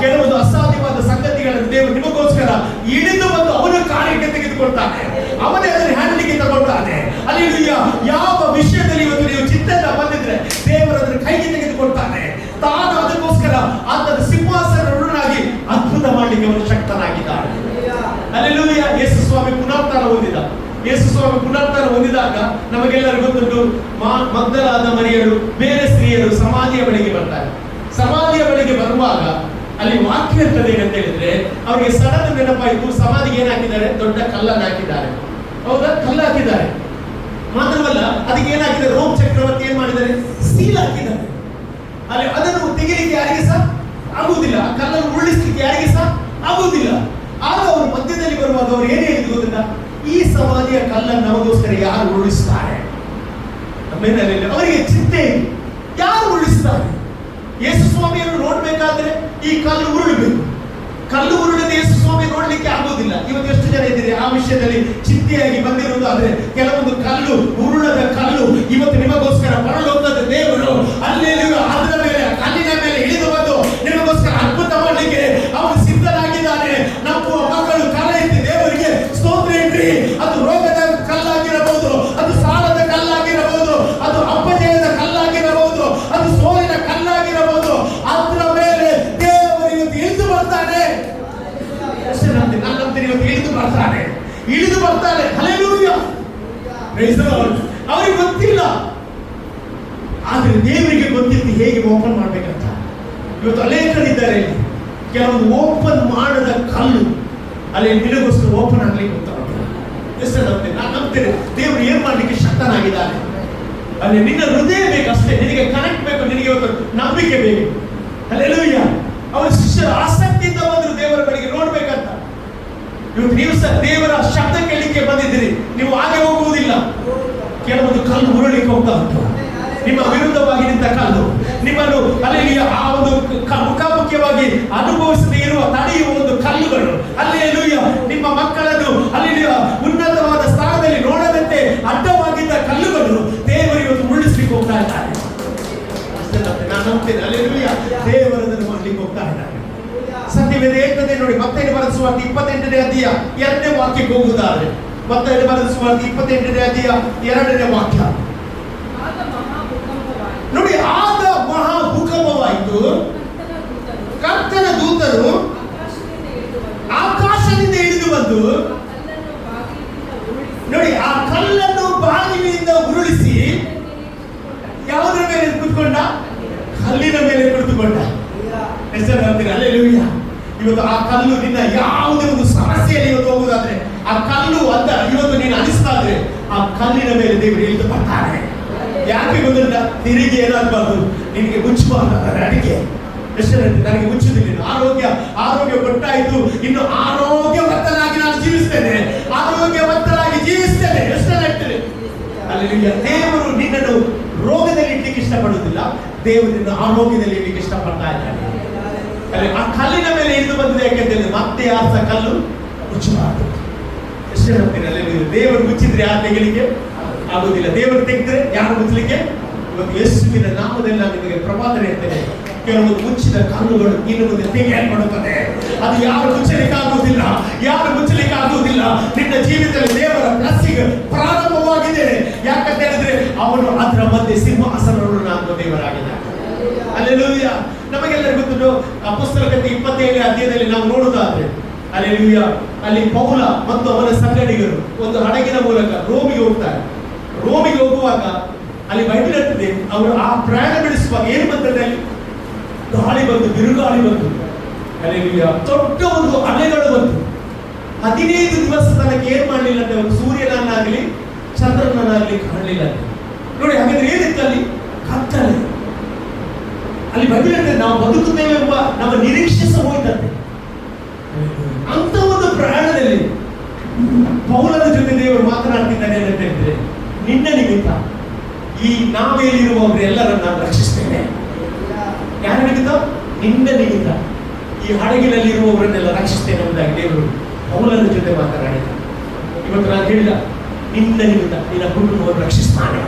ಕೆಲವೊಂದು ಅಸಾಧ್ಯವಾದ ಸಂಗತಿಗಳನ್ನು ದೇವರು ನಿಮಗೋಸ್ಕರ ಇಳಿದು ಬಂದು ಅವನ ಕಾರ್ಯಕ್ಕೆ ತೆಗೆದುಕೊಳ್ತಾನೆ. ಅವನೇ ಅದನ್ನು ಹ್ಯಾಂಡಲಿಗೆ ತಗೊಳ್ತಾನೆ. ಅಲ್ಲಿ ಯಾವ ವಿಷಯದಲ್ಲಿ ಇವತ್ತು ನೀವು ಚಿಂತೆಯಿಂದ ಬಂದಿದ್ರೆ ದೇವರು ಅದನ್ನು ಕೈಗೆ ತೆಗೆದುಕೊಳ್ತಾನೆ. ತಾನು ಅದಕ್ಕೋಸ್ಕರ ಆತನ ಸಿಂಹಾಸನವನ್ನಾಗಿ ಅದ್ಭುತ ಮಾಡಲಿಕ್ಕೆ ಅವನು ಶಕ್ತನಾಗಿದ್ದಾನೆ. ಹಲ್ಲೆಲೂಯಾ. ಯೇಸು ಸ್ವಾಮಿ ಪುನರುತ್ಥಾನ ಹೊಂದಿದ. ಯೇಸು ಸ್ವಾಮಿ ಪುನರುತ್ಥಾನ ಹೊಂದಿದಾಗ ನಮಗೆಲ್ಲರಿಗೂ ಗೊತ್ತುಂಟು, ಮಗ್ದಲಾದ ಮರಿಯರು ಬೇರೆ ಸ್ತ್ರೀಯರು ಸಮಾಧಿಯ ಬಳಿಗೆ ಬರ್ತಾರೆ. ಸಮಾಧಿಯ ಬಳಿಗೆ ಬರುವಾಗ ಅಲ್ಲಿ ವಾಕ್ಯ ಇರ್ತದೆ ಏನಂತ ಹೇಳಿದ್ರೆ, ಅವರಿಗೆ ಸಡನ್ ನೆನಪಾಯಿತು, ಸಮಾಧಿಗೆ ಏನ್ ಹಾಕಿದ್ದಾರೆ? ದೊಡ್ಡ ಕಲ್ಲನ್ನು ಹಾಕಿದ್ದಾರೆ. ಹೌದಾ? ಕಲ್ಲು ಹಾಕಿದ್ದಾರೆ. ಮಾತ್ರವಲ್ಲ, ಅದಕ್ಕೆ ಏನಾಕಿದ್ದಾರೆ? ರೋಮ್ ಚಕ್ರವರ್ತಿ ಏನ್ ಮಾಡಿದ್ದಾರೆ? ಸೀಲ್ ಹಾಕಿದ್ದಾರೆ. ಅಲ್ಲಿ ಅದನ್ನು ತೆಗಿಲಿಕ್ಕೆ ಯಾರಿಗೆ ಸಹ ಆಗುವುದಿಲ್ಲ. ಆ ಕಲ್ಲನ್ನು ಉರುಳಿಸ್ಲಿಕ್ಕೆ ಯಾರಿಗೆ ಸಹ ಆಗುವುದಿಲ್ಲ. ಆಗ ಅವರು ಮಧ್ಯದಲ್ಲಿ ಬರುವಾಗ ಅವರು ಏನ್ ಹೇಳಿದ್ರು ಗೊತ್ತಿಲ್ಲ? ಈ ಸಮಾಧಿಯ ಕಲ್ಲನ್ನು ನಮಗೋಸ್ಕರ ಯಾರು ಉರುಳಿಸ್ತಾರೆ? ಆಮೇಲೆ ಅವರಿಗೆ ಚಿಂತೆ, ಯಾರು ಉರುಳಿಸ್ತಾರೆ? ಯೇಸು ಸ್ವಾಮಿಯನ್ನು ನೋಡ್ಬೇಕಾದ್ರೆ ಈ ಕಲ್ಲು ಉರುಳಬೇಕು. ಕಲ್ಲು ಉರುಳದ ಯೇಸು ಸ್ವಾಮಿ ನೋಡ್ಲಿಕ್ಕೆ ಆಗುವುದಿಲ್ಲ. ಇವತ್ತು ಎಷ್ಟು ಜನ ಇದ್ದೀರಿ ಆ ವಿಷಯದಲ್ಲಿ ಚಿಂತೆಯಾಗಿ ಬಂದಿರುವುದು? ಆದ್ರೆ ಕೆಲವೊಂದು ಕಲ್ಲು, ಉರುಳದ ಕಲ್ಲು ಇವತ್ತು ನಿಮಗೋಸ್ಕರ ಪರಲೋಕದ ದೇವರು ಅಲ್ಲೇಲಿ ಅದರ ಮೇಲೆ, ಕಲ್ಲಿನ ಮೇಲೆ ಇಳಿದು ಬಂದು ನಿಮಗೋಸ್ಕರ ಅದ್ಭುತ ಮಾಡಲಿಕ್ಕೆ ಅವನು ಸಿದ್ಧನಾಗಿದ್ದಾನೆ. ನಂಬುವ ಮಕ್ಕಳು ಕಲ ಎತ್ತಿ ದೇವರಿಗೆ ಸ್ತೋತ್ರ ಇಡ್ರಿ. ಅದು ರೋಗದ ಕಲ್ಲಾಗಿರಬಹುದು, ಅದು ಸಾಲದ ಕಲ್ಲಾಗಿರಬಹುದು, ಅದು ಅಪಜಯದ ಕಲ್ಲಾಗಿರಬಹುದು, ಅದು ಸೋಲಿನ ಕಲ್ಲಾಗಿರಬಹುದು. ಅದರ ಮೇಲೆ ದೇವರು ಇವತ್ತು ಇಳಿದು ಬರ್ತಾನೆ. ನಾನು ನಂಬ್ತೀನಿ, ಇವತ್ತು ಇಳಿದು ಬರ್ತಾನೆ. ಹಲ್ಲೆಲೂಯಾ. Praise the Lord. ಅವರಿಗೆ ಗೊತ್ತಿಲ್ಲ, ಆದ್ರೆ ದೇವರಿಗೆ ಗೊತ್ತಿತ್ತು ಹೇಗೆ ಓಪನ್ ಮಾಡ್ಬೇಕಂತ. ಇವತ್ತು ಅನೇಕರಿದ್ದಾರೆ, ಕೆಲವೊಂದು ಓಪನ್ ಮಾಡದ ಕಲ್ಲು ಅಲ್ಲಿ ನಿನಗೋಸ್ಕರ ಓಪನ್ ಆಗ್ಲಿಕ್ಕೆ ಹೋಗ್ತಾ ಉಂಟು. ಎಷ್ಟು ನಂಬ್ತೇನೆ? ನಾನು ನಂಬ್ತೇನೆ ದೇವರು ಏನ್ ಮಾಡ್ಲಿಕ್ಕೆ ಶಕ್ತನಾಗಿದ್ದಾನೆ. ಅಲ್ಲಿ ನಿನ್ನ ಹೃದಯ ಬೇಕಷ್ಟೇ, ನಿನಗೆ ಕನೆಕ್ಟ್ ಬೇಕು, ನಿನಗೆ ಇವತ್ತು ನಂಬಿಕೆ ಬೇಕು. ಹಲ್ಲೆಲೂಯಾ. ಅವರ ಶಿಷ್ಯರು ಆಸಕ್ತಿಯಿಂದ ಬಂದ್ರು ದೇವರ ಬಳಿಗೆ ನೋಡ್ಬೇಕಂತ. ಇವತ್ತು ನೀವು ಸಹ ದೇವರ ಶಬ್ದ ಕೇಳಲಿಕ್ಕೆ ಬಂದಿದ್ದೀರಿ, ನೀವು ಹಾಗೆ ಹೋಗುವುದಿಲ್ಲ. ಕೆಲವೊಂದು ಕಲ್ಲು ಉರುಳಿಕ್ಕೆ ಹೋಗ್ತಾ ಉಂಟು. ನಿಮ್ಮ ವಿರುದ್ಧವಾಗಿ ನಿಂತ ಕಲ್ಲು ನಿಮ್ಮನ್ನು ಅಲ್ಲಿ ಆ ಒಂದು ಮುಖಾಮುಖಿಯಾಗಿ ಅನುಭವಿಸದೇ ಇರುವ ತಡೆಯುವ ಒಂದು ಕಲ್ಲುಗಳು, ಅಲ್ಲೆಲೂಯಾ, ನಿಮ್ಮ ಮಕ್ಕಳನ್ನು ಅಲ್ಲಿ ಉನ್ನತವಾದ ಸ್ಥಾನದಲ್ಲಿ ನೋಡದಂತೆ ಅಡ್ಡವಾಗಿದ್ದ ಕಲ್ಲುಗಳು ದೇವರು ಇವತ್ತು ಉರುಳಿಸ್ಲಿಕ್ಕೆ ಹೋಗ್ತಾ ಇದ್ದಾರೆ. ನಾನು ನಂಬ್ತೇನೆ, ಅಲ್ಲೆಲೂಯಾ, ದೇವರನ್ನು ಮಾಡ್ಲಿಕ್ಕೆ ಹೋಗ್ತಾ ಇದ್ದಾರೆ. ಸತ್ಯವೇದ ಹೇಳ್ತದೆ ನೋಡಿ, ಮತ್ತೈದು ಬರೆದ ಸುವಾರ್ತೆ 28ನೇ ಅಧ್ಯಾಯ 2ನೇ ವಾಕ್ಯಕ್ಕೆ ಹೋಗುವುದಾದ್ರೆ, ಮತ್ತೈದು ಬರೆದ ಸುವಾರ್ತೆ 28ನೇ ಅಧ್ಯಾಯ 2ನೇ ವಾಕ್ಯ ನೋಡಿ. ಆಗ ಮಹಾ ಭೂಕಂಪವಾಯಿತು, ಕರ್ತನ ದೂತರು ಆಕಾಶದಿಂದ ಇಳಿದು ಬಂದು ನೋಡಿ ಆ ಕಲ್ಲನ್ನು ಬಾಗಿಲಿನಿಂದ ಉರುಳಿಸಿ ಯಾವುದರ ಮೇಲೆ ಕುತ್ಕೊಂಡ? ಕಲ್ಲಿನ ಮೇಲೆ ಕುಳಿತುಕೊಂಡ. ಹೆಸರು ಹೇಳ್ತೀರಿ ಹಲ್ಲೆಲೂಯಾ. ಇವತ್ತು ಆ ಕಲ್ಲು ನಿನ್ನ ಯಾವುದೇ ಒಂದು ಸಮಸ್ಯೆಯಲ್ಲಿ ಇವತ್ತು ಹೋಗುವುದಾದ್ರೆ, ಆ ಕಲ್ಲು ಅಂತ ಇವತ್ತು ನೀನು ಅನಿಸ್ತಾ ಇದ್ರೆ, ಆ ಕಲ್ಲಿನ ಮೇಲೆ ದೇವರು ಇಳಿದು ಬರ್ತಾನೆ. ಯಾಕೆ ಗೊತ್ತಿಲ್ಲ? ತಿರುಗಿ ಏನಾಗಬಾರ್ದು, ನಿನಗೆ ಮುಚ್ಚಬಾರ್ದು ಅಡಿಗೆ. ಹೆಸರು ನನಗೆ ಮುಚ್ಚುದಿಲ್ಲ. ಆರೋಗ್ಯ ಕೊಟ್ಟಾಯ್ತು, ಇನ್ನು ಆರೋಗ್ಯವಂತನಾಗಿ ನಾನು ಜೀವಿಸ್ತೇನೆ, ಆರೋಗ್ಯವಂತನಾಗಿ ಜೀವಿಸ್ತೇನೆ. ಹೆಸರು ಹೇಳ್ತೇನೆ ಅಲ್ಲಿ. ದೇವರು ನಿನ್ನನ್ನು ರೋಗದಲ್ಲಿ ಇಡ್ಲಿಕ್ಕೆ ಇಷ್ಟಪಡುವುದಿಲ್ಲ, ದೇವರು ನಿನ್ನ ಆರೋಗ್ಯದಲ್ಲಿ ಇಡ್ಲಿಕ್ಕೆ ಇಷ್ಟಪಡ್ತಾ ಇದ್ದಾನೆ. ಆ ಕಲ್ಲಿನ ಮೇಲೆ ಇಳಿದು ಬಂದಿದೆ ಯಾಕೆಂದ್ರೆ ಮತ್ತೆ ಯಾರ ಕಲ್ಲು ಮುಚ್ಚಬಾರದು. ಎಷ್ಟು ಹೇಳ್ತೀನಿ ಅಲ್ಲಿ. ದೇವರು ಮುಚ್ಚಿದ್ರೆ ಯಾರು ತೆಗಿಲಿಕ್ಕೆ ಆಗುವುದಿಲ್ಲ, ದೇವರು ತೆಗೆದ್ರೆ ಯಾರು ಮುಚ್ಚಲಿಕ್ಕೆ. ಇವತ್ತು ಯೇಸುವಿನ ನಾಮದಲ್ಲಿ ನಾನು ನಿಮಗೆ ಪ್ರವಾದನೆ ಹೇಳ್ತೇನೆ, ಕೆಲವೊಂದು ಮುಚ್ಚಿದ ಕಲ್ಲುಗಳು ಇನ್ನು ಮುಂದೆ ತೆಗೆಯಲ್ಪಡುತ್ತದೆ. ಅದು ಯಾರು ಮುಚ್ಚಲಿಕ್ಕೆ ಆಗುವುದಿಲ್ಲ, ಯಾರು ಮುಚ್ಚಲಿಕ್ಕೆ ಆಗುವುದಿಲ್ಲ. ನಿನ್ನ ಜೀವಿತದಲ್ಲಿ ದೇವರ ಬ್ಲೆಸ್ಸಿಂಗ್ ಪ್ರಾರಂಭವಾಗಿದೆ. ಯಾಕಂತ ಹೇಳಿದ್ರೆ ಅವನು ಅದರ ಮಧ್ಯೆ ಸಿಂಹಾಸನವನ್ನು ನಾನು ದೇವರಾಗಿದ್ದಾನೆ. ಹಲ್ಲೆಲೂಯಾ. ನಮಗೆಲ್ಲರಿಗೂ ಗೊತ್ತುಂಟು, ಅಪೊಸ್ತಲಕತೆ 27ನೇ ಅಧ್ಯಾಯದಲ್ಲಿ ನಾವು ನೋಡುವುದಾದ್ರೆ, ಹಲ್ಲೆಲೂಯಾ, ಅಲ್ಲಿ ಪೌಲ ಮತ್ತು ಅವನ ಸಂಗಡಿಗರು ಒಂದು ಹಡಗಿನ ಮೂಲಕ ರೋಮಿಗೆ ಹೋಗ್ತಾರೆ. ರೋಮಿಗೆ ಹೋಗುವಾಗ ಅಲ್ಲಿ ಬೈಬಲ್ ಇರ್ತದೆ, ಅವರು ಆ ಪ್ರಯಾಣ ಬೆಳೆಸುವಾಗ ಏನು ಬಂತಂದ್ರೆ ಅಲ್ಲಿ ಗಾಳಿ ಬಂತು, ಬಿರುಗಾಳಿ ಬಂತು. ಹಲ್ಲೆಲೂಯಾ. ದೊಡ್ಡ ಒಂದು ಅಲೆಗಳು ಬಂತು. 15 ದಿವಸ ತನಕ ಏನ್ ಮಾಡಲಿಲ್ಲ ಅಂತ, ಒಂದು ಸೂರ್ಯನನ್ನಾಗಲಿ ಚಂದ್ರನನ್ನಾಗಲಿ ಕಾಣಲಿಲ್ಲ ನೋಡಿ. ಹಾಗಾದ್ರೆ ಏನಿತ್ತು ಅಲ್ಲಿ? ಕತ್ತಲೆ. ಅಲ್ಲಿ ಬೈಬಲ್ ಹೇಳ್ತದೆ, ನಾವು ಬದುಕುತ್ತೇವೆ ಎಂಬ ನಮ್ಮ ನಿರೀಕ್ಷೆ ಸಹ ಹೋಯ್ತಂತೆ. ಅಂತ ಒಂದು ಪ್ರಯಾಣದಲ್ಲಿ ಪೌಲನ ಜೊತೆ ದೇವರು ಮಾತನಾಡ್ತಿದ್ದಾನೆ ಅಂತ ಹೇಳಿದ್ರೆ, ನಿನ್ನ ನಿಮಿತ್ತ ಈ ನಾವೇಲಿರುವವರು ಎಲ್ಲರನ್ನು ನಾನು ರಕ್ಷಿಸ್ತೇನೆ. ಯಾರ ನಿಮಿತ್ತ? ನಿನ್ನ ನಿಮಿತ್ತ ಈ ಹಡಗಿನಲ್ಲಿ ಇರುವವರನ್ನೆಲ್ಲ ರಕ್ಷಿಸ್ತೇನೆ ಎಂಬುದಾಗಿ ದೇವರು ಪೌಲನ ಜೊತೆ ಮಾತನಾಡಿದ. ಇವತ್ತು ನಾನು ಹೇಳಿದ, ನಿನ್ನ ನಿಮಿತ್ತ ನಿನ್ನ ಕುಟುಂಬವನ್ನು ರಕ್ಷಿಸ್ತಾನೆ.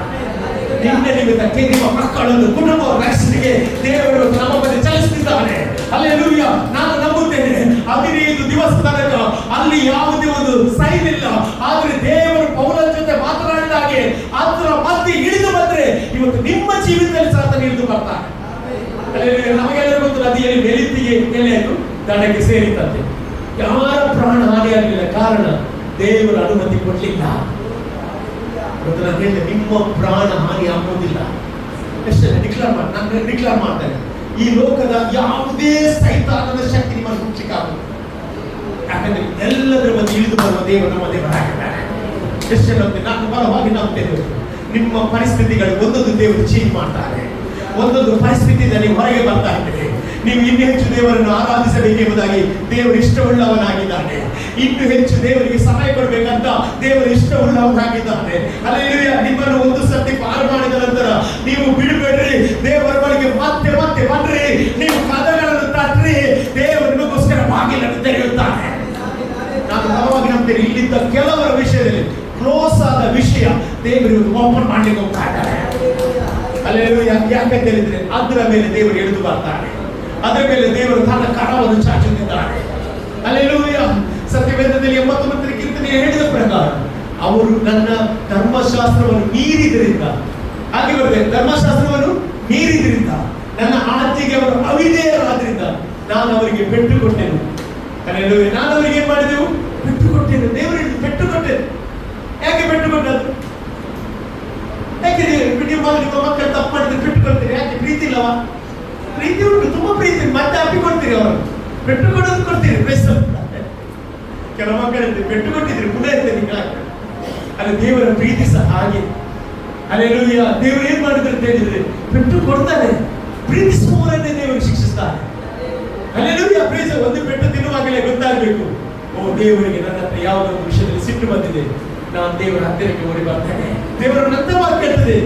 ನಿನ್ನ ನಿಮಿತ್ತಕ್ಕೆ ನಿಮ್ಮ ಮಕ್ಕಳನ್ನು ಕುಟುಂಬವನ್ನು ರಕ್ಷಿಸಲಿಕ್ಕೆ ದೇವರು ನಮ್ಮ ಮಧ್ಯೆ ಚಲಿಸುತ್ತಿದ್ದಾನೆ. ಹಲ್ಲೆಲೂಯಾ. ನಾನು ನಂಬುತ್ತೇನೆ 15 ದಿವಸ ತನಕ ಅಲ್ಲಿ ಯಾವುದೇ ಒಂದು ಸೈನ್ ಇಲ್ಲ, ಆದ್ರೆ ದೇವರು ಪೌಲನ ಜೊತೆ ಮಾತನಾಡಿದ ಹಾಗೆ ಅದರ ಮಧ್ಯೆ ಇಳಿದು ಬಂದ್ರೆ ಇವತ್ತು ನಿಮ್ಮ ಜೀವಿತದಲ್ಲಿ ಸಹ ಇಳಿದು ಬರ್ತಾನೆ. ನಮಗೆಲ್ಲರೂ ಗೊತ್ತು, ನದಿಯಲ್ಲಿ ಬೆಲಿತಿಗೆ ಎಲೆಯನ್ನು ದಡಕ್ಕೆ ಸೇರಿತಂತೆ. ಯಾರ ಪ್ರಾಣ ಹಾನಿಯಾಗಲಿಲ್ಲ, ಕಾರಣ ದೇವರ ಅನುಮತಿ ಕೊಡಲಿಲ್ಲ. ನಾನು ಹೇಳಿದೆ, ನಿಮ್ಮ ಪ್ರಾಣ ಹಾನಿ ಆಗುವುದಿಲ್ಲ. ಎಷ್ಟೇ ಡಿಕ್ಲೇರ್ ಮಾಡ್ತೇನೆ, ಈ ಲೋಕದ ಯಾವುದೇ ಸೈತಾನದ ಶಕ್ತಿ ನಿಮ್ಮನ್ನು ಮುಚ್ಚಲಿಕ್ಕಾಗುವುದು. ಯಾಕಂದ್ರೆ ಎಲ್ಲದರ ಮಧ್ಯೆ ಇಳಿದು ಬರುವ ದೇವರು ನಮ್ಮ ದೇವರಾಗಿದ್ದಾನೆ. ಎಷ್ಟೇ ನಾನು ಬಲವಾಗಿ ನಂಬ್ತೇನೆ, ನಿಮ್ಮ ಪರಿಸ್ಥಿತಿಗಳು ಒಂದೊಂದು ದೇವರು ಚೇಂಜ್ ಮಾಡ್ತಾರೆ. ಒಂದೊಂದು ಪರಿಸ್ಥಿತಿಯಲ್ಲಿ ಹೊರಗೆ ಬರ್ತಾ ಇದ್ದೇನೆ. ನೀವು ಇನ್ನೂ ಹೆಚ್ಚು ದೇವರನ್ನು ಆರಾಧಿಸಬೇಕೆಂಬುದಾಗಿ ದೇವರು ಇಷ್ಟವುಳ್ಳವನಾಗಿದ್ದಾನೆ. ಇನ್ನೂ ಹೆಚ್ಚು ದೇವರಿಗೆ ಸಮಯ ಕೊಡಬೇಕಂತ ದೇವರು ಇಷ್ಟವುಳ್ಳವನಾಗಿದ್ದಾನೆ. ಹಲ್ಲೆಲೂಯಾ. ನಿಮ್ಮನ್ನು ಒಂದು ಸರ್ತಿ ಪಾರು ಮಾಡಿದ ನಂತರ ನೀವು ಬಿಡಬೇಡ್ರಿ, ದೇವರ ಬಳಿಗೆ ಮತ್ತೆ ಮತ್ತೆ ಬನ್ರಿ, ನೀವು ಕದಗಳನ್ನು ತಟ್ರಿ, ದೇವರು ನಿಮಗೋಸ್ಕರ ಬಾಗಿಲನ್ನು ತೆರೆಯುತ್ತಾನೆ. ನಾನು ಬಲವಾಗಿ ನಂಬ್ತೇನೆ, ಇಲ್ಲಿದ್ದ ಕೆಲವರ ವಿಷಯದಲ್ಲಿ ಕ್ಲೋಸ್ ಆದ ವಿಷಯ ದೇವರು ಓಪನ್ ಮಾಡ್ಲಿಕ್ಕೆ ಹೋಗ್ತಾ ಇದ್ದಾರೆ. ಹಲ್ಲೆಲೂಯಾ. ಯಾಕಂತ ಹೇಳಿದ್ರೆ ಅದರ ಮೇಲೆ ದೇವರು ಎಳೆದು ಬರ್ತಾನೆ, ಅದರ ಮೇಲೆ ದೇವರು ತನ್ನ ಕರವನ್ನು ಚಾಚುತ್ತಿದ್ದಾನೆ. ಹಲ್ಲೆಲೂಯಾ. ಸತ್ಯವೇದದಲ್ಲಿ 89ನೇ ಕೀರ್ತನೆ ಹೇಳಿದ ಪ್ರಕಾರ ಅವರು ನನ್ನ ಧರ್ಮಶಾಸ್ತ್ರವನ್ನು ಮೀರಿದ್ರಿಂದ, ಹಾಗೆ ಬರುತ್ತೆ, ಧರ್ಮಶಾಸ್ತ್ರವನ್ನು ಮೀರಿದ್ರಿಂದ, ನನ್ನ ಆಜ್ಞೆಗೆ ಅವರು ಅವಿಧೇಯರಾದ್ರಿಂದ ನಾನು ಅವರಿಗೆ ಪೆಟ್ಟು ಕೊಟ್ಟೆನು. ಹಲ್ಲೆಲೂಯಾ. ನಾನು ಅವರಿಗೆ ಏನ್ ಮಾಡಿದೆವು? ಪೆಟ್ಟು ಕೊಟ್ಟೆನು. ದೇವರು ಪೆಟ್ಟು ಕೊಟ್ಟೆನು. ಯಾಕೆ ಪೆಟ್ಟು ಕೊಟ್ಟದ್ದು? ಯಾಕೆ ನಿಮ್ಮ ಮಕ್ಕಳು ತಪ್ಪು ಮಾಡಿದ್ರೆ ಪೆಟ್ಟು ಕೊಡ್ತೀರಿ? ಯಾಕೆ? ಪ್ರೀತಿ ಇಲ್ಲವಾ? ಪ್ರೀತಿ ಉಂಟು, ತುಂಬಾ ಪ್ರೀತಿ, ಮತ್ತೆ ಅಪ್ಪಿ ಕೊಡ್ತೀರಿ, ಅವರು ಪೆಟ್ಟು ಕೊಡೋದು ಕೊಡ್ತೀರಿ. ಕೆಲವು ಮಕ್ಕಳಿದ್ರೆ ಪೆಟ್ಟು ಕೊಟ್ಟಿದ್ರಿ, ಪುನಃ ಇರ್ತೇನೆ. ಅಲ್ಲಿ ದೇವರ ಪ್ರೀತಿ ಸಹ ಹಾಗೆ. ಹಲ್ಲೆಲೂಯಾ. ದೇವರು ಏನ್ ಮಾಡಿದ್ರು ಅಂತ ಹೇಳಿದ್ರೆ ಪೆಟ್ಟು ಕೊಡ್ತಾನೆ, ಪ್ರೀತಿಸುವವರನ್ನೇ ದೇವರು ಶಿಕ್ಷಿಸ್ತಾನೆ. ಹಲ್ಲೆಲೂಯಾ. ಪ್ರೀತಿ ಒಂದು ಪೆಟ್ಟು ತಿನ್ನುವಾಗಲೇ ಗೊತ್ತಾಗಬೇಕು, ಓ ದೇವರಿಗೆ ನನ್ನ ಹತ್ರ ಯಾವುದೋ ಒಂದು ವಿಷಯದಲ್ಲಿ ಸಿಟ್ಟು ಬಂದಿದೆ, ನಾನು ದೇವರ ಹತ್ತಿರಕ್ಕೆ ಓಡಿ ಬರ್ತೇನೆ. ದೇವರ ನಂತರವಾಗಿ ಕೇಳ್ತದೆ,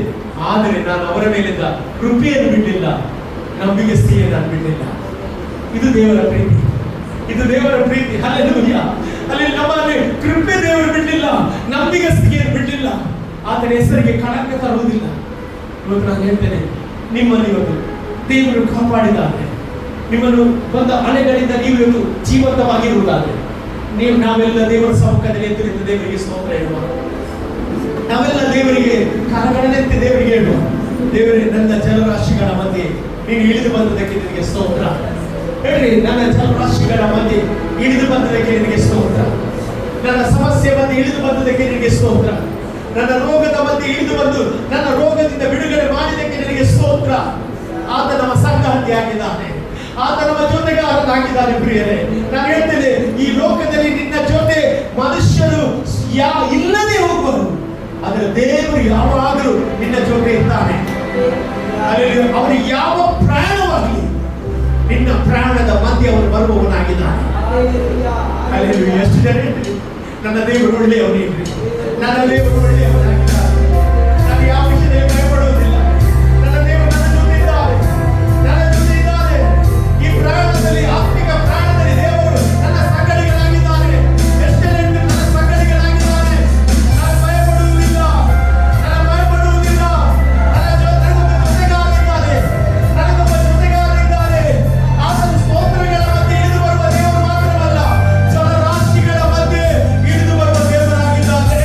ಆದರೆ ನಾನು ಅವರ ಮೇಲಿಂದ ಕೃಪೆಯನ್ನು ಬಿಟ್ಟಿಲ್ಲ, ನಂಬಿಕೆಸ್ತೆಯೇ ನಾನು ಬಿಟ್ಟಿಲ್ಲ. ಇದು ದೇವರ ಪ್ರೀತಿ, ಇದು ದೇವರ ಪ್ರೀತಿ. ಹಲ್ಲೆಲೂಯಾ. ಅಲ್ಲಿ ನಮ್ಮಲ್ಲಿ ಕೃಪೆ ದೇವರು ಬಿಟ್ಟಿಲ್ಲ, ನಂಬಿಕೆಸ್ತೆಯನ್ನು ಬಿಟ್ಟಿಲ್ಲ, ಆತನ ಹೆಸರಿಗೆ ಕಳಂಕ ತರುವುದಿಲ್ಲ. ಇವತ್ತು ನಾನು ಹೇಳ್ತೇನೆ, ನಿಮ್ಮಲ್ಲಿ ಇವತ್ತು ದೇವರು ಕಾಪಾಡಿದ್ದಾರೆ, ನಿಮ್ಮನ್ನು ಬಂದ ಅಲೆಗಳಿಂದ ನೀವು ಜೀವಂತವಾಗಿರುವುದಾದ್ರೆ ನಾವೆಲ್ಲ ದೇವರ ಸಮ್ಮುಖದಲ್ಲಿ ಎದ್ದು ನಿಂತು ದೇವರಿಗೆ ಸ್ತೋತ್ರ ಹೇಳುವ. ನಾವೆಲ್ಲ ದೇವರಿಗೆ ಕರಗಳನ್ನೆತ್ತಿ ದೇವರಿಗೆ ಹೇಳುವ. ದೇವರೇ, ನನ್ನ ಜಲರಾಶಿಗಳ ಮಧ್ಯೆ ನೀನು ಇಳಿದು ಬಂದದಕ್ಕೆ ನಿನಗೆ ಸ್ತೋತ್ರ. ಹೇಳ್ರಿ, ನನ್ನ ಜಲರಾಶಿಗಳ ಮಧ್ಯೆ ಇಳಿದು ಬಂದದಕ್ಕೆ ನಿನಗೆ ಸ್ತೋತ್ರ. ನನ್ನ ಸಮಸ್ಯೆ ಮಧ್ಯೆ ಇಳಿದು ಬಂದದಕ್ಕೆ ನಿನಗೆ ಸ್ತೋತ್ರ. ನನ್ನ ರೋಗದ ಮಧ್ಯೆ ಇಳಿದು ಬಂದು ನನ್ನ ರೋಗದಿಂದ ಬಿಡುಗಡೆ ಮಾಡಿದಕ್ಕೆ ನಿನಗೆ ಸ್ತೋತ್ರ. ಆತ ನಮ್ಮ ಸಂಗಾತಿ ಆಗಿದ್ದಾನೆ, ಆತ ನಮ್ಮ ಜೊತೆಗಾರನಾಗಿದ್ದಾನೆ. ಪ್ರಿಯರೇ, ನಾನು ಹೇಳ್ತೇನೆ, ಈ ಲೋಕದಲ್ಲಿ ನಿನ್ನ ಜೊತೆ ಮನುಷ್ಯರು ಇಲ್ಲದೆ ಹೋಗುವರು, ಆದರೆ ದೇವರು ಯಾವಾಗಲೂ ನಿನ್ನ ಜೊತೆ ಇದ್ದಾನೆ. ಅವನು ಯಾವ ಪ್ರಾಣವಾಗಲಿ ನಿನ್ನ ಪ್ರಾಣದ ಮಧ್ಯೆ ಅವನು ಬರುವವನಾಗಿದ್ದಾನೆ. ಎಷ್ಟು ಜನ ಹೇಳ್ತೀವಿ, ನನ್ನ ದೇವರು ಒಳ್ಳೆಯವನಿದ್ರಿ, ನನ್ನ ದೇವರು ಒಳ್ಳೆಯವನಾಗಿದ್ದಾನೆ, ನಾನು ಯಾವ ವಿಷಯದಲ್ಲಿ ಭಯಪಡುವುದಿಲ್ಲ, ನನ್ನ ದೇವರು ನನ್ನ ಜೊತೆ ಇದ್ದಾರೆ, ನನ್ನ ಜೊತೆ ಇದ್ದಾರೆ. ಈ ಪ್ರಾಣದಲ್ಲಿ, ಆತ್ಮಿಕ ಪ್ರಾಣದಲ್ಲಿ ದೇವರು ನನ್ನ ಸಂಗಡಿಗಳಾಗಿದ್ದಾನೆ. ಎಷ್ಟು ಜನ ಹೇಳ್ತೀವಿ, ನನ್ನ ಸಂಗಡಿಗಳಾಗಿದ್ದಾನೆ, ನಾನು ಭಯಪಡುವುದಿಲ್ಲ, ನಾನು ಭಯಪಡುವುದಿಲ್ಲ. ನನಗೊಬ್ಬ ಜೊತೆಗಾರನಿದ್ದಾನೆ, ನನಗೊಬ್ಬ ಜೊತೆಗಾರನಿದ್ದಾನೆ. ಆತನ ಸ್ತೋತ್ರಗಳ ಮಧ್ಯೆ ಇಳಿದು ಬರುವ ದೇವರು ಮಾತ್ರವಲ್ಲ, ಜಲರಾಶಿಗಳ ಮಧ್ಯೆ ಇಳಿದು ಬರುವ ದೇವರಾಗಿದ್ದಾನೆ.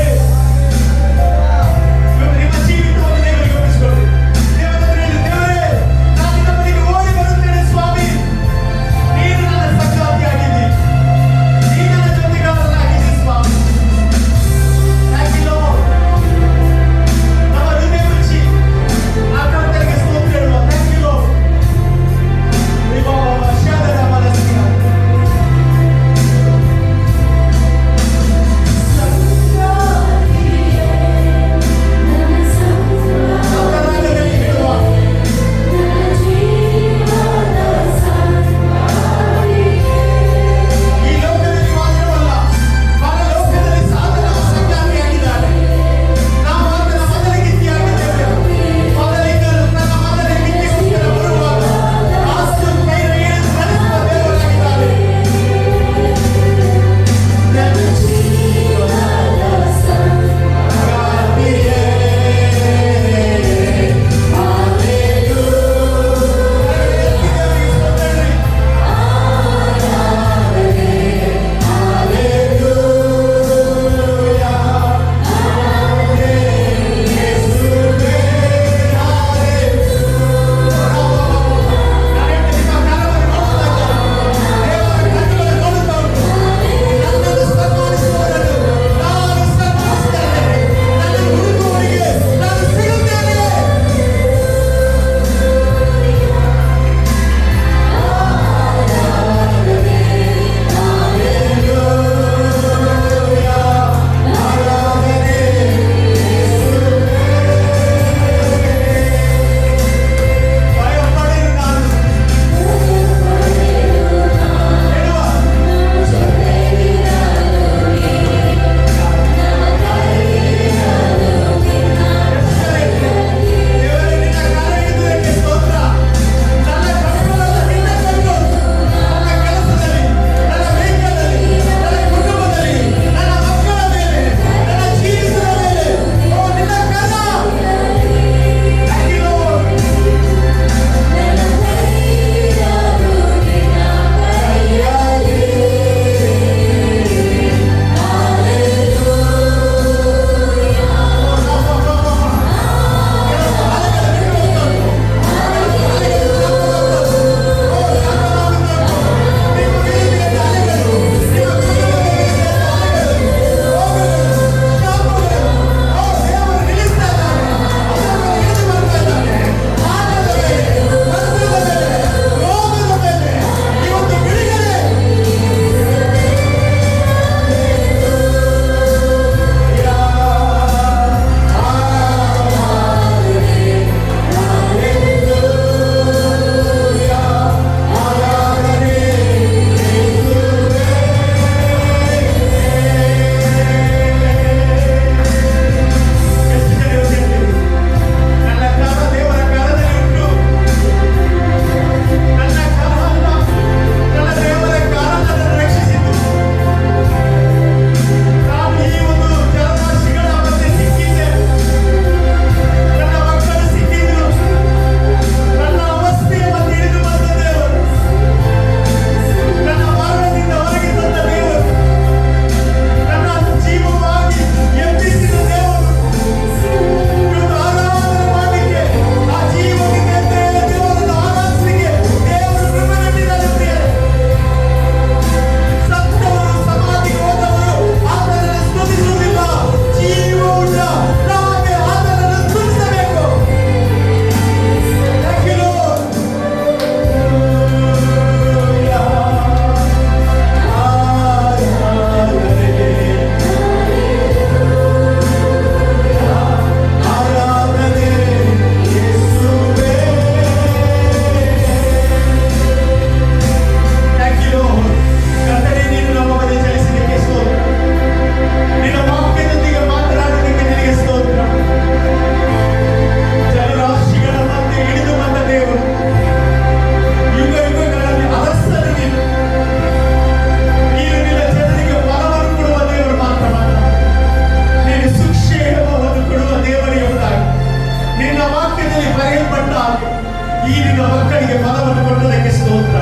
ಈ ನಿನ್ನ ಮಕ್ಕಳಿಗೆ ಫಲವನ್ನು ಕೊಟ್ಟದಕ್ಕೆ ಸ್ತೋತ್ರ.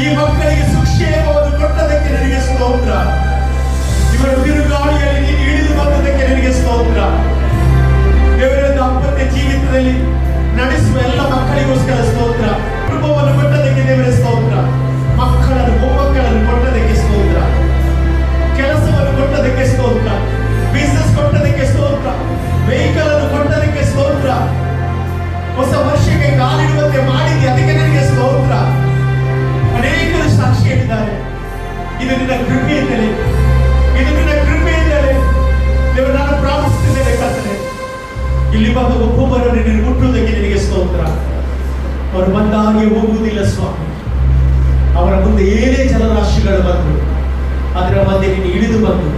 ಈ ಮಕ್ಕಳಿಗೆ ಸುಕ್ಷೇಮವನ್ನು ಕೊಟ್ಟದಕ್ಕೆ ನಿನಗೆ ಸ್ತೋತ್ರ. ಇವರ ಬಿರುಗಾಳಿಯಲ್ಲಿ ನೀನು ಇಳಿದು ಬಂದದಕ್ಕೆ ನಿನಗೆ ಸ್ತೋತ್ರ. ದೇವರ ದಾಂಪತ್ಯ ಜೀವಿತದಲ್ಲಿ ನಡೆಸುವ ಎಲ್ಲ ಮಕ್ಕಳಿಗೋಸ್ಕರ ಸ್ತೋತ್ರ. ಕುಟುಂಬವನ್ನು ಕೊಟ್ಟದಕ್ಕೆ ದೇವರ ಸ್ತೋತ್ರ. ಮಕ್ಕಳನ್ನು ಮೊಮ್ಮಕ್ಕಳನ್ನು ಕೊಟ್ಟದಕ್ಕೆ ಸ್ತೋತ್ರ. ಕೆಲಸವನ್ನು ಕೊಟ್ಟದಕ್ಕೆ ಸ್ತೋತ್ರ. ಬಿಸಿನೆಸ್ ಕೊಟ್ಟದಕ್ಕೆ ಸ್ತೋತ್ರ. ವೆಹಿಕಲ್ ಅನ್ನು ಕೊಟ್ಟದಕ್ಕೆ ಸ್ತೋತ್ರ. ಹೊಸ ವರ್ಷಕ್ಕೆ ಕಾಲಿಡುವಂತೆ ಮಾಡಿದ್ದೆ, ಅದಕ್ಕೆ ನನಗೆ ಸ್ತೋತ್ರ. ಅನೇಕರು ಸಾಕ್ಷಿ ಹೇಳಿದ್ದಾರೆ, ಇದು ನಿನ್ನ ಕೃಪೆಯಿಂದಲೇ, ಇದು ನಿನ್ನ ಕೃಪೆಯಿಂದಲೇ. ದೇವರು, ನಾನು ಪ್ರಾರ್ಥಿಸುತ್ತಿದ್ದೇನೆ ಕರ್ತನೇ, ಇಲ್ಲಿ ಬಂದು ಒಬ್ಬೊಬ್ಬರನ್ನು ನೀನು ಮುಟ್ಟುವುದಕ್ಕೆ ನಿನಗೆ ಸ್ತೋತ್ರ. ಅವರು ಬಂದಾಗೆ ಹೋಗುವುದಿಲ್ಲ ಸ್ವಾಮಿ. ಅವರ ಮುಂದೆ ಏನೇ ಜಲರಾಶಿಗಳು ಬಂದು ಅದರ ಮಧ್ಯೆ ನೀನು ಇಳಿದು ಬಂದು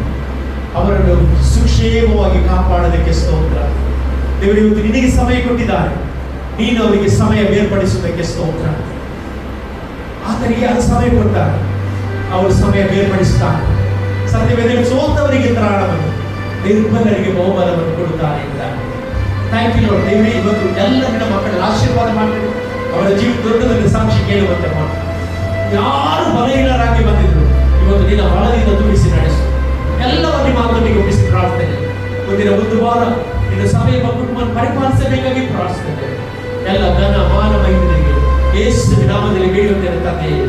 ಅವರನ್ನು ಸುಕ್ಷೇಮವಾಗಿ ಕಾಪಾಡೋದಕ್ಕೆ ಸ್ತೋತ್ರ. ದೇವರು, ಇವತ್ತು ನಿನಗೆ ಸಮಯ ಕೊಟ್ಟಿದ್ದಾರೆ, ನೀನು ಅವರಿಗೆ ಸಮಯ ಬೇರ್ಪಡಿಸುವುದಕ್ಕೆ ಸ್ತೋತ್ರ. ಆತನಿಗೆ ಅದು ಸಮಯ ಕೊಟ್ಟಾರೆ, ಅವರು ಸಮಯ ಬೇರ್ಪಡಿಸುತ್ತಾರೆ. ಸತ್ಯವೇದದಲ್ಲಿ ಸೋತವರಿಗೆ ತ್ರಾಣವನ್ನು, ನಿರ್ಬಲರಿಗೆ ಬಹುಮಾನವನ್ನು ಕೊಡುತ್ತಾರೆ ಅಂತ. Thank you Lord. ದೇವರೇ, ಇವತ್ತು ಎಲ್ಲ ನಿನ್ನ ಮಕ್ಕಳ ಆಶೀರ್ವಾದ ಮಾಡಿ ಅವರ ಜೀವ ದೊಡ್ಡದಲ್ಲಿ ಸಾಕ್ಷಿ ಕೇಳುವಂತೆ ಮಾಡಿ. ಯಾರು ಬಲಹೀನರಾಗಿ ಬಂದಿದ್ರು, ಇವತ್ತು ನಿನ್ನ ಬಲದಿಂದ ತುಂಬಿಸಿ ನಡೆಸು. ಎಲ್ಲವನ್ನು ನಿಮ್ಮ ಆತ್ಮನಿಗೆ ಒಪ್ಪಿಸಿ ಪ್ರಾರ್ಥನೆ. ಮುಂದಿನ ಒಂದು ವಾರ ನಿನ್ನ ಸಭೆಯ ಕುಟುಂಬ ಪರಿಪಾಲಿಸಬೇಕಾಗಿ ಪ್ರಾರ್ಥನೆ. ಎಲ್ಲ ಘನ ಮಾನ ಮಹಿಮೆಗೆ ಯೇಸುವಿನ ನಾಮದಲ್ಲಿ ಬೇಡುತ್ತೇನೆ ತಂದೆಯೇ,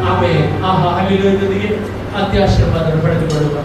ಆಮೆನ್. ಆಹಾ, ಹಲ್ಲೆಲೂಯಾ. ಅತ್ಯಾಶೀರ್ವಾದವನ್ನು ಪಡೆದುಕೊಳ್ಳುವ